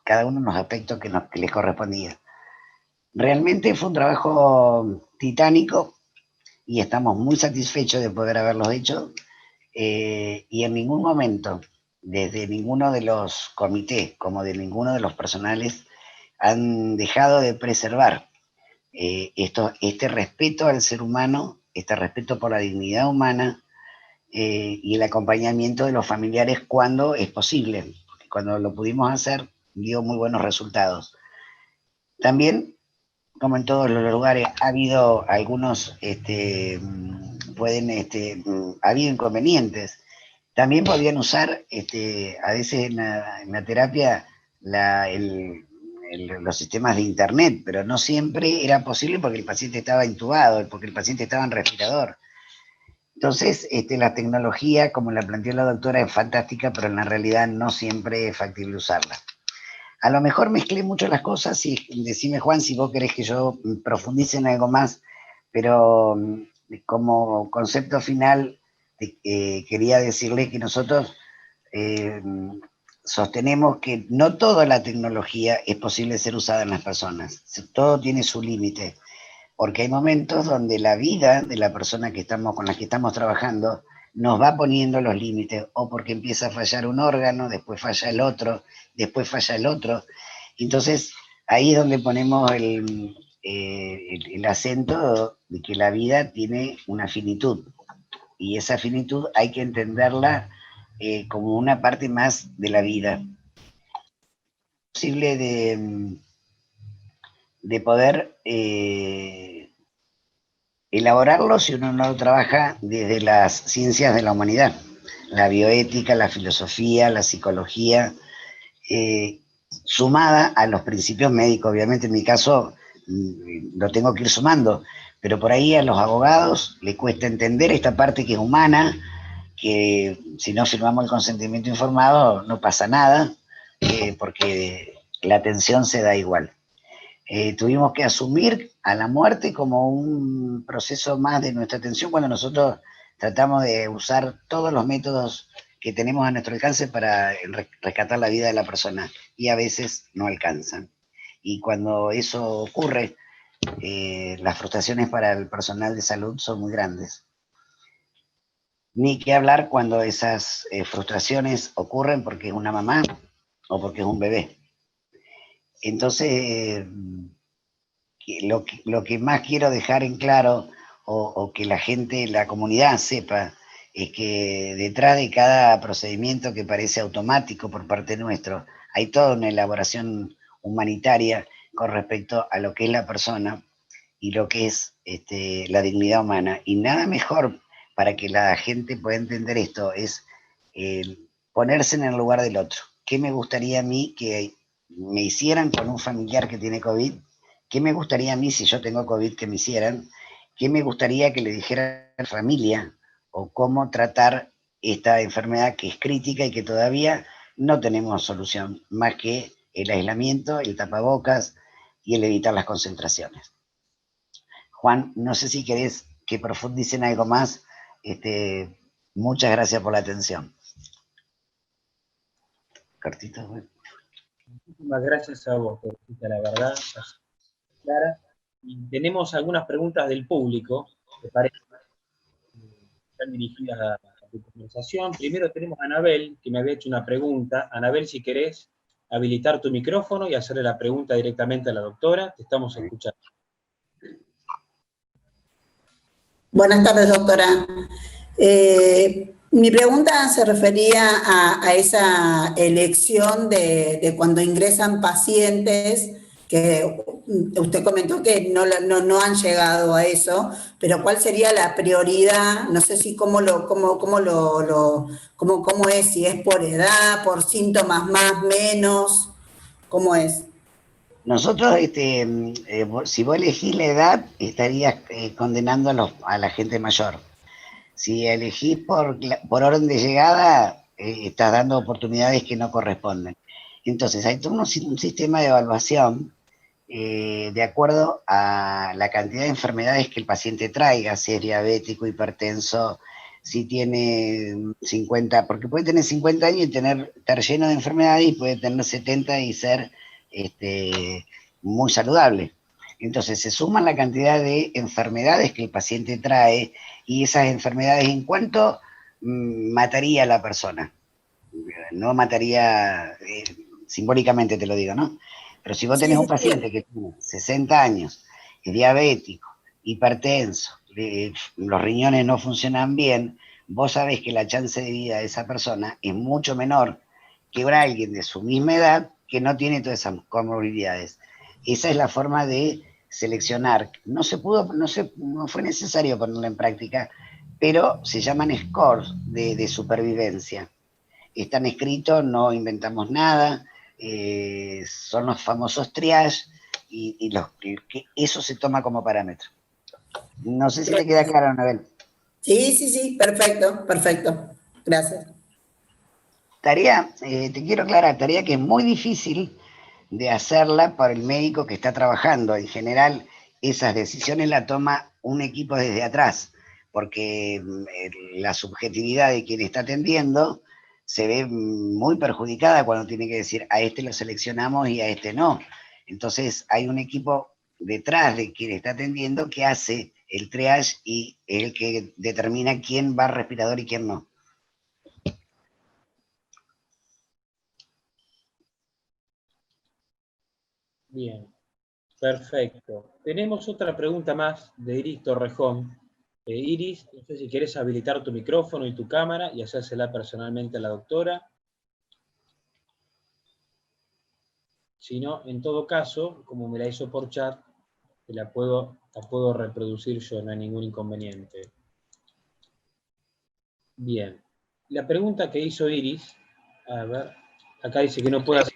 cada uno de los aspectos que les correspondía. Realmente fue un trabajo titánico y estamos muy satisfechos de poder haberlo hecho, y en ningún momento, desde ninguno de los comités como de ninguno de los personales, han dejado de preservar este respeto al ser humano, este respeto por la dignidad humana, y el acompañamiento de los familiares cuando es posible. Porque cuando lo pudimos hacer, dio muy buenos resultados. También, como en todos los lugares, ha habido algunos, ha habido inconvenientes. También podían usar, a veces en la terapia, los sistemas de internet, pero no siempre era posible porque el paciente estaba intubado, porque el paciente estaba en respirador. Entonces, la tecnología, como la planteó la doctora, es fantástica, pero en la realidad no siempre es factible usarla. A lo mejor mezclé mucho las cosas y decime, Juan, si vos querés que yo profundice en algo más, pero como concepto final quería decirle que nosotros sostenemos que no toda la tecnología es posible ser usada en las personas, todo tiene su límite, porque hay momentos donde la vida de la persona con la que estamos trabajando nos va poniendo los límites, o porque empieza a fallar un órgano, después falla el otro, después falla el otro. Entonces, ahí es donde ponemos el acento de que la vida tiene una finitud, y esa finitud hay que entenderla como una parte más de la vida. Es posible de poder elaborarlo si uno no lo trabaja desde las ciencias de la humanidad, la bioética, la filosofía, la psicología, sumada a los principios médicos. Obviamente en mi caso lo tengo que ir sumando, pero por ahí a los abogados les cuesta entender esta parte que es humana, que si no firmamos el consentimiento informado no pasa nada, porque la atención se da igual. Tuvimos que asumir a la muerte como un proceso más de nuestra atención cuando nosotros tratamos de usar todos los métodos que tenemos a nuestro alcance para rescatar la vida de la persona, y a veces no alcanzan. Y cuando eso ocurre, las frustraciones para el personal de salud son muy grandes. Ni que hablar cuando esas frustraciones ocurren porque es una mamá o porque es un bebé. Entonces, lo que más quiero dejar en claro, o que la gente, la comunidad sepa, es que detrás de cada procedimiento que parece automático por parte nuestro, hay toda una elaboración humanitaria con respecto a lo que es la persona y lo que es la dignidad humana. Y nada mejor para que la gente pueda entender esto es ponerse en el lugar del otro. ¿Qué me gustaría a mí que me hicieran con un familiar que tiene COVID? ¿Qué me gustaría a mí si yo tengo COVID que me hicieran? ¿Qué me gustaría que le dijera a la familia? O cómo tratar esta enfermedad que es crítica y que todavía no tenemos solución, más que el aislamiento, el tapabocas y el evitar las concentraciones. Juan, no sé si querés que profundicen algo más. Muchas gracias por la atención. Cortito, bueno. Muchísimas gracias a vos, la verdad, clara. Y tenemos algunas preguntas del público, que parece que están dirigidas a tu conversación. Primero tenemos a Anabel, que me había hecho una pregunta. Anabel, si querés habilitar tu micrófono y hacerle la pregunta directamente a la doctora, te estamos escuchando. Buenas tardes, doctora. Mi pregunta se refería a esa elección de cuando ingresan pacientes, que usted comentó que no han llegado a eso, pero ¿cuál sería la prioridad? No sé si cómo es, si es por edad, por síntomas más, menos, ¿cómo es? Nosotros, si vos elegís la edad, estarías condenando a la gente mayor. Si elegís por orden de llegada, estás dando oportunidades que no corresponden. Entonces, hay todo un sistema de evaluación de acuerdo a la cantidad de enfermedades que el paciente traiga, si es diabético, hipertenso, si tiene 50, porque puede tener 50 años y estar lleno de enfermedades, y puede tener 70 y ser muy saludable. Entonces se suman la cantidad de enfermedades que el paciente trae y esas enfermedades en cuánto mataría a la persona. No mataría, simbólicamente te lo digo, ¿no? Pero si vos tenés un paciente que tiene 60 años, es diabético, hipertenso, los riñones no funcionan bien, vos sabés que la chance de vida de esa persona es mucho menor que alguien de su misma edad que no tiene todas esas comorbilidades. Esa es la forma de seleccionar. No fue necesario ponerla en práctica, pero se llaman scores de supervivencia. Están escritos, no inventamos nada, son los famosos triage y eso se toma como parámetro. No sé si te queda claro, Anabel. Sí, perfecto. Gracias. Tarea, te quiero aclarar, tarea que es muy difícil de hacerla para el médico que está trabajando. En general, esas decisiones las toma un equipo desde atrás, porque la subjetividad de quien está atendiendo se ve muy perjudicada cuando tiene que decir a este lo seleccionamos y a este no. Entonces hay un equipo detrás de quien está atendiendo que hace el triage y es el que determina quién va al respirador y quién no. Bien, perfecto. Tenemos otra pregunta más de Iris Torrejón. Iris, no sé si querés habilitar tu micrófono y tu cámara y hacérsela personalmente a la doctora. Si no, en todo caso, como me la hizo por chat, la puedo reproducir yo, no hay ningún inconveniente. Bien. La pregunta que hizo Iris, a ver, acá dice que no puede hacer.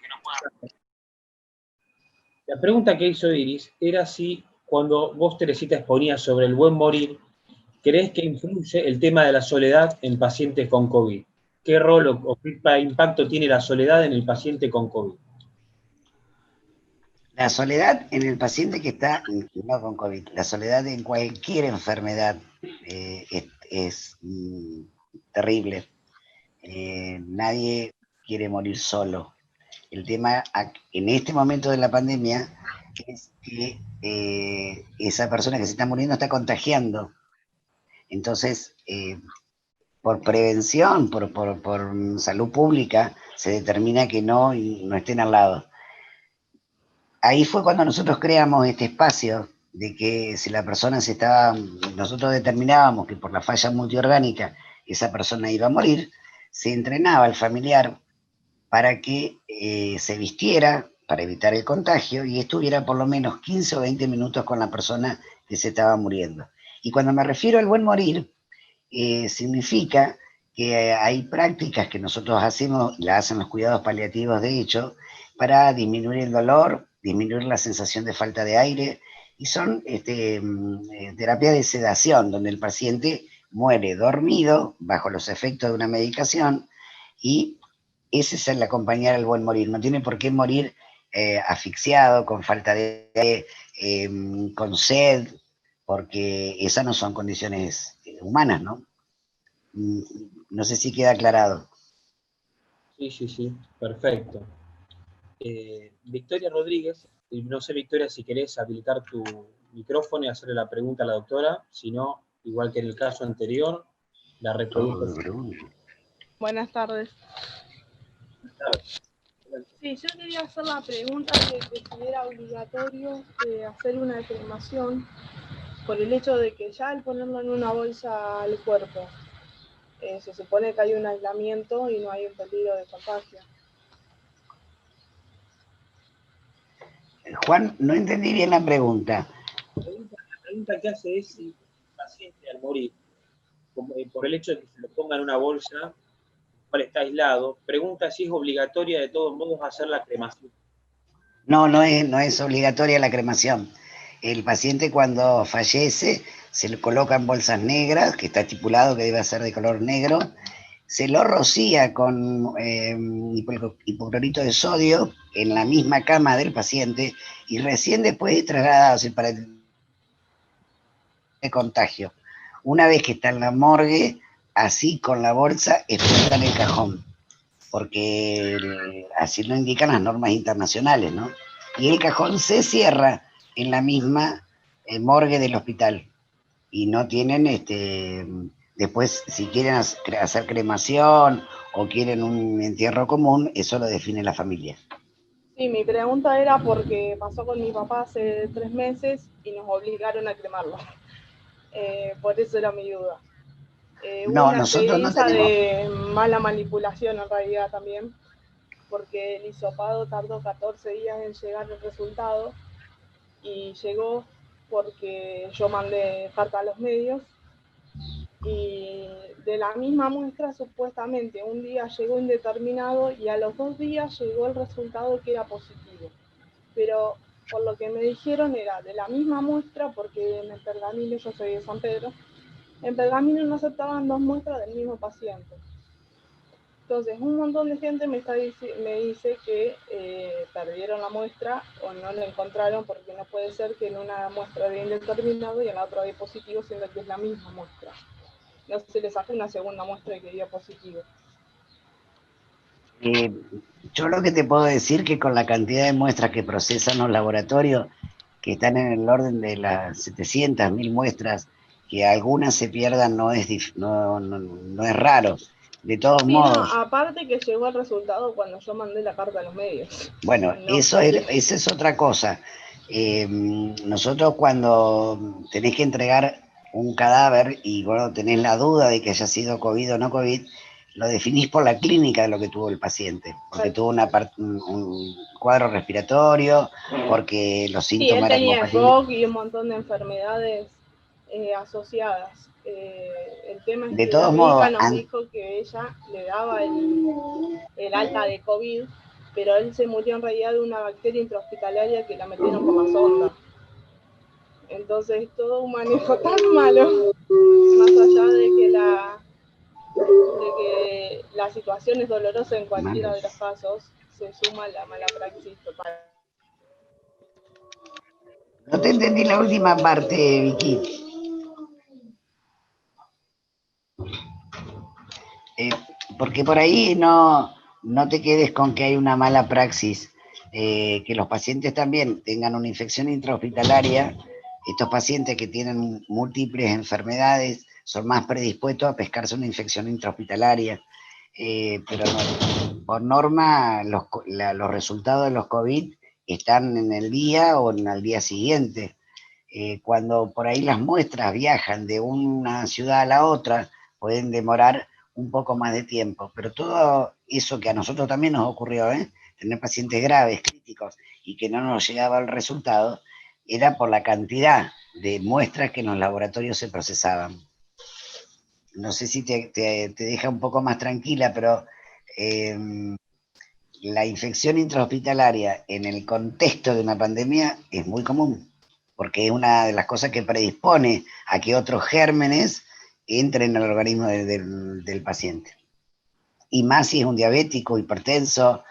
La pregunta que hizo Iris era si cuando vos, Teresita, exponías sobre el buen morir, ¿crees que influye el tema de la soledad en pacientes con COVID? ¿Qué rol o qué impacto tiene la soledad en el paciente con COVID? La soledad en el paciente que está, no con COVID, la soledad en cualquier enfermedad es terrible. Nadie quiere morir solo. El tema en este momento de la pandemia es que esa persona que se está muriendo está contagiando. Entonces, por prevención, por salud pública, se determina que no estén al lado. Ahí fue cuando nosotros creamos este espacio de que si la persona nosotros determinábamos que por la falla multiorgánica esa persona iba a morir, se entrenaba al familiar para que se vistiera para evitar el contagio y estuviera por lo menos 15 o 20 minutos con la persona que se estaba muriendo. Y cuando me refiero al buen morir, significa que hay prácticas que nosotros hacemos, las hacen los cuidados paliativos de hecho, para disminuir el dolor, disminuir la sensación de falta de aire, y son terapias de sedación, donde el paciente muere dormido bajo los efectos de una medicación, y ese es el acompañar al buen morir. No tiene por qué morir asfixiado, con falta de aire, con sed, porque esas no son condiciones humanas, ¿no? No sé si queda aclarado. Sí, perfecto. Victoria Rodríguez, no sé, Victoria, si querés habilitar tu micrófono y hacerle la pregunta a la doctora, si no, igual que en el caso anterior, la reproduzco. Buenas tardes. Sí, yo quería hacer la pregunta de que si era obligatorio hacer una cremación por el hecho de que ya al ponerlo en una bolsa al cuerpo, se supone que hay un aislamiento y no hay un peligro de contagio. Juan, no entendí bien la pregunta. La pregunta que hace es si el paciente al morir, por el hecho de que se lo ponga en una bolsa, el cual está aislado, pregunta si es obligatoria de todos modos hacer la cremación. No es obligatoria la cremación. El paciente cuando fallece se le coloca en bolsas negras, que está estipulado que debe ser de color negro, se lo rocía con hipoclorito de sodio en la misma cama del paciente y recién después es trasladado para el contagio. Una vez que está en la morgue, así con la bolsa, explota en el cajón, porque así lo indican las normas internacionales, ¿no? Y el cajón se cierra en la misma morgue del hospital. Y no tienen, después, si quieren hacer cremación o quieren un entierro común, eso lo define la familia. Sí, mi pregunta era porque pasó con mi papá hace 3 meses y nos obligaron a cremarlo. Por eso era mi duda. Hubo No, una nosotros no experiencia tenemos... de mala manipulación en realidad también, porque el hisopado tardó 14 días en llegar el resultado y llegó porque yo mandé carta a los medios y de la misma muestra supuestamente un día llegó indeterminado y a los 2 días llegó el resultado que era positivo. Pero por lo que me dijeron era de la misma muestra porque en el pergamino, yo soy de San Pedro, en pergamino no aceptaban 2 muestras del mismo paciente. Entonces, un montón de gente me dice que perdieron la muestra o no la encontraron porque no puede ser que en una muestra de indeterminado y en la otra de positivo, siendo que es la misma muestra. No se le sacó una segunda muestra que dio positivo. Yo lo que te puedo decir que con la cantidad de muestras que procesan los laboratorios, que están en el orden de las 700, 1000 muestras, que algunas se pierdan no es raro. De todos modos... No, aparte que llegó el resultado cuando yo mandé la carta a los medios. Bueno, no, esa es otra cosa. Nosotros cuando tenés que entregar un cadáver y bueno, tenés la duda de que haya sido COVID o no COVID, lo definís por la clínica de lo que tuvo el paciente, porque tuvo un cuadro respiratorio, porque los síntomas eran eran compatibles. EPOC y un montón de enfermedades asociadas. El tema es de que todos la modos, médica nos dijo que ella le daba el alta de COVID, pero él se murió en realidad de una bacteria intrahospitalaria que la metieron por la sonda. Entonces, todo un manejo tan malo, más allá de que la situación es dolorosa en cualquiera de los casos, se suma la mala praxis total. No te entendí la última parte, Vicky. Porque por ahí no te quedes con que hay una mala praxis, que los pacientes también tengan una infección intrahospitalaria. Estos pacientes que tienen múltiples enfermedades son más predispuestos a pescarse una infección intrahospitalaria, pero no, por norma los resultados de los COVID están en el día o en el día siguiente. Cuando por ahí las muestras viajan de una ciudad a la otra, pueden demorar un poco más de tiempo, pero todo eso que a nosotros también nos ocurrió, tener pacientes graves, críticos, y que no nos llegaba el resultado, era por la cantidad de muestras que en los laboratorios se procesaban. No sé si te deja un poco más tranquila, pero la infección intrahospitalaria en el contexto de una pandemia es muy común, porque es una de las cosas que predispone a que otros gérmenes entren en el organismo del paciente. Y más si es un diabético, hipertenso,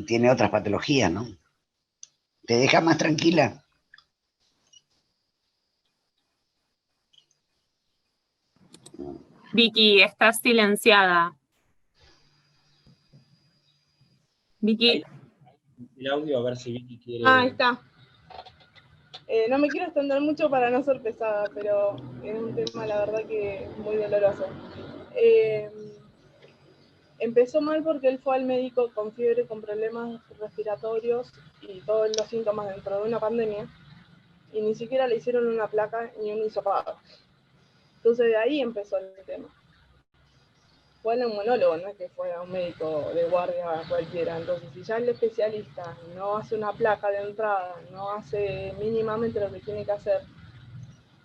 tiene otras patologías, ¿no? ¿Te deja más tranquila? Vicky, estás silenciada. Vicky. El audio, a ver si Vicky quiere... Ahí está. No me quiero extender mucho para no ser pesada, pero es un tema, la verdad, que es muy doloroso. Empezó mal porque él fue al médico con fiebre, con problemas respiratorios y todos los síntomas dentro de una pandemia, y ni siquiera le hicieron una placa ni un hisopado. Entonces de ahí empezó el tema. Fue al neumólogo, no es que fue a un médico de guardia cualquiera. Entonces, si ya el especialista no hace una placa de entrada, no hace mínimamente lo que tiene que hacer,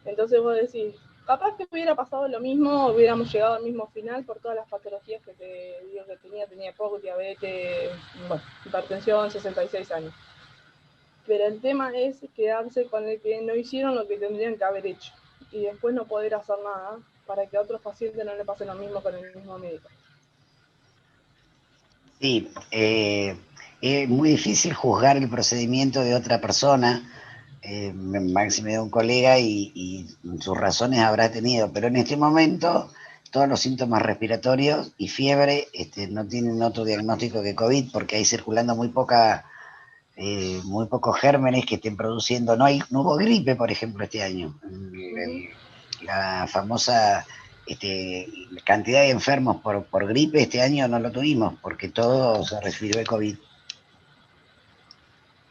entonces vos decís, capaz que hubiera pasado lo mismo, hubiéramos llegado al mismo final por todas las patologías que te digo que tenía poco, diabetes, bueno, hipertensión, 66 años. Pero el tema es quedarse con el que no hicieron lo que tendrían que haber hecho y después no poder hacer nada para que a otros pacientes no le pase lo mismo con el mismo médico. Sí, es muy difícil juzgar el procedimiento de otra persona, máxime de un colega, y sus razones habrá tenido, pero en este momento todos los síntomas respiratorios y fiebre no tienen otro diagnóstico que COVID, porque hay circulando muy poca muy pocos gérmenes que estén produciendo. No hubo gripe, por ejemplo, este año. La famosa cantidad de enfermos por gripe este año no lo tuvimos, porque todo se refirió al COVID.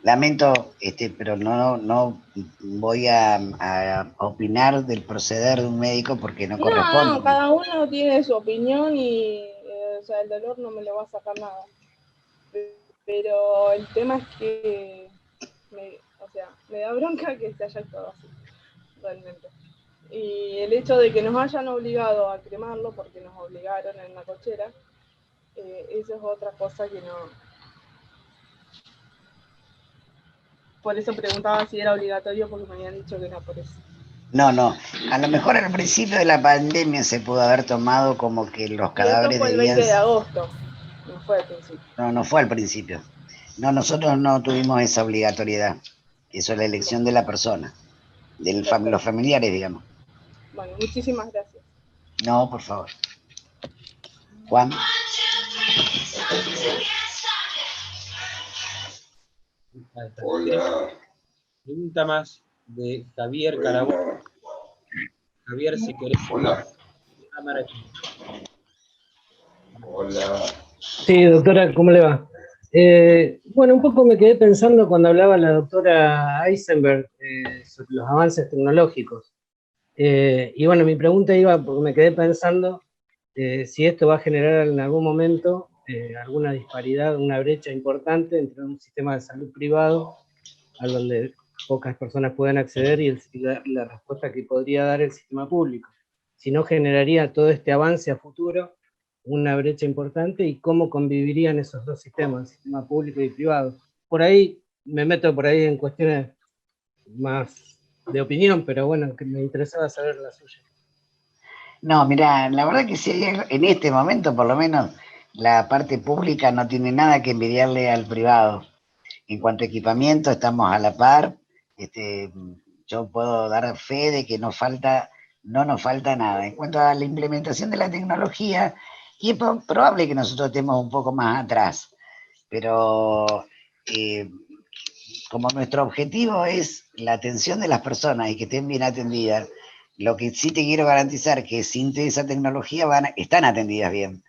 Lamento, pero no voy a opinar del proceder de un médico porque no corresponde. No, cada uno tiene su opinión y o sea, el dolor no me lo va a sacar nada. Pero el tema es que me da bronca que se haya actuado así, realmente. Y el hecho de que nos hayan obligado a cremarlo, porque nos obligaron en la cochera, eso es otra cosa que no... Por eso preguntaba si era obligatorio, porque me habían dicho que no, por eso. No, a lo mejor al principio de la pandemia se pudo haber tomado como que los cadáveres fue el 20 de agosto, no fue al principio. No fue al principio. No, nosotros no tuvimos esa obligatoriedad. Eso es la elección de la persona, de los familiares, digamos. Bueno, muchísimas gracias. No, por favor. Juan. Hola. Pregunta más de Javier Carabobo. Javier, si querés. Hola. Cámara. Hola. Sí, doctora, ¿cómo le va? Bueno, un poco me quedé pensando cuando hablaba la doctora Eisenberg sobre los avances tecnológicos. Y bueno, mi pregunta iba, porque me quedé pensando si esto va a generar en algún momento alguna disparidad, una brecha importante entre un sistema de salud privado al donde pocas personas pueden acceder y la respuesta que podría dar el sistema público. Si no generaría todo este avance a futuro una brecha importante y cómo convivirían esos dos sistemas, el sistema público y privado. Por ahí, me meto por ahí en cuestiones más de opinión, pero bueno, que me interesaba saber la suya. No, mira, la verdad que sí, en este momento por lo menos la parte pública no tiene nada que envidiarle al privado. En cuanto a equipamiento estamos a la par, yo puedo dar fe de que no nos falta nada. En cuanto a la implementación de la tecnología, y es probable que nosotros estemos un poco más atrás, pero como nuestro objetivo es la atención de las personas y que estén bien atendidas, lo que sí te quiero garantizar que sin esa tecnología están atendidas bien.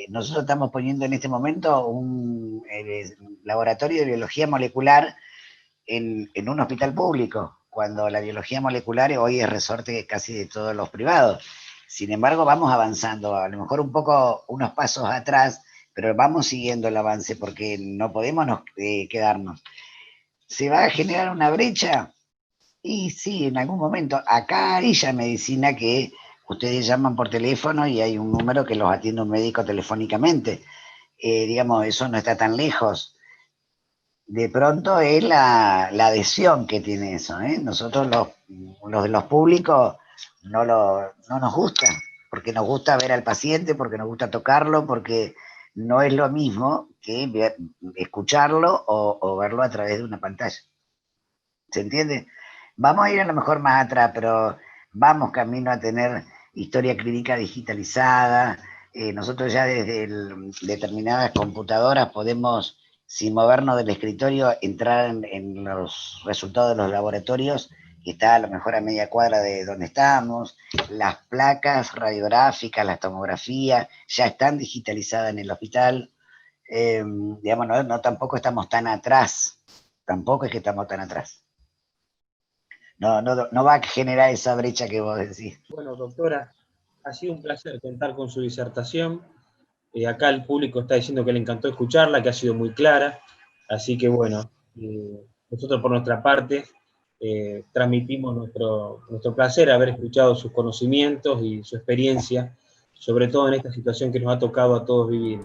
Nosotros estamos poniendo en este momento un laboratorio de biología molecular en un hospital público, cuando la biología molecular hoy es resorte casi de todos los privados. Sin embargo, vamos avanzando, a lo mejor unos pasos atrás, pero vamos siguiendo el avance porque no podemos quedarnos. ¿Se va a generar una brecha? Y sí, en algún momento. Acá hay ya medicina que ustedes llaman por teléfono y hay un número que los atiende un médico telefónicamente. Digamos, eso no está tan lejos. De pronto es la adhesión que tiene eso, ¿eh? Nosotros los de los públicos no nos gusta, porque nos gusta ver al paciente, porque nos gusta tocarlo, porque no es lo mismo que escucharlo o verlo a través de una pantalla. ¿Se entiende? Vamos a ir a lo mejor más atrás, pero vamos camino a tener historia clínica digitalizada. Nosotros ya desde determinadas computadoras podemos, sin movernos del escritorio, entrar en los resultados de los laboratorios, que está a lo mejor a media cuadra de donde estamos. Las placas radiográficas, las tomografías, ya están digitalizadas en el hospital. Digamos, no tampoco estamos tan atrás. Tampoco es que estamos tan atrás. No va a generar esa brecha que vos decís. Bueno, doctora, ha sido un placer contar con su disertación. Acá el público está diciendo que le encantó escucharla, que ha sido muy clara. Así que bueno, nosotros por nuestra parte transmitimos nuestro placer haber escuchado sus conocimientos y su experiencia, sobre todo en esta situación que nos ha tocado a todos vivir.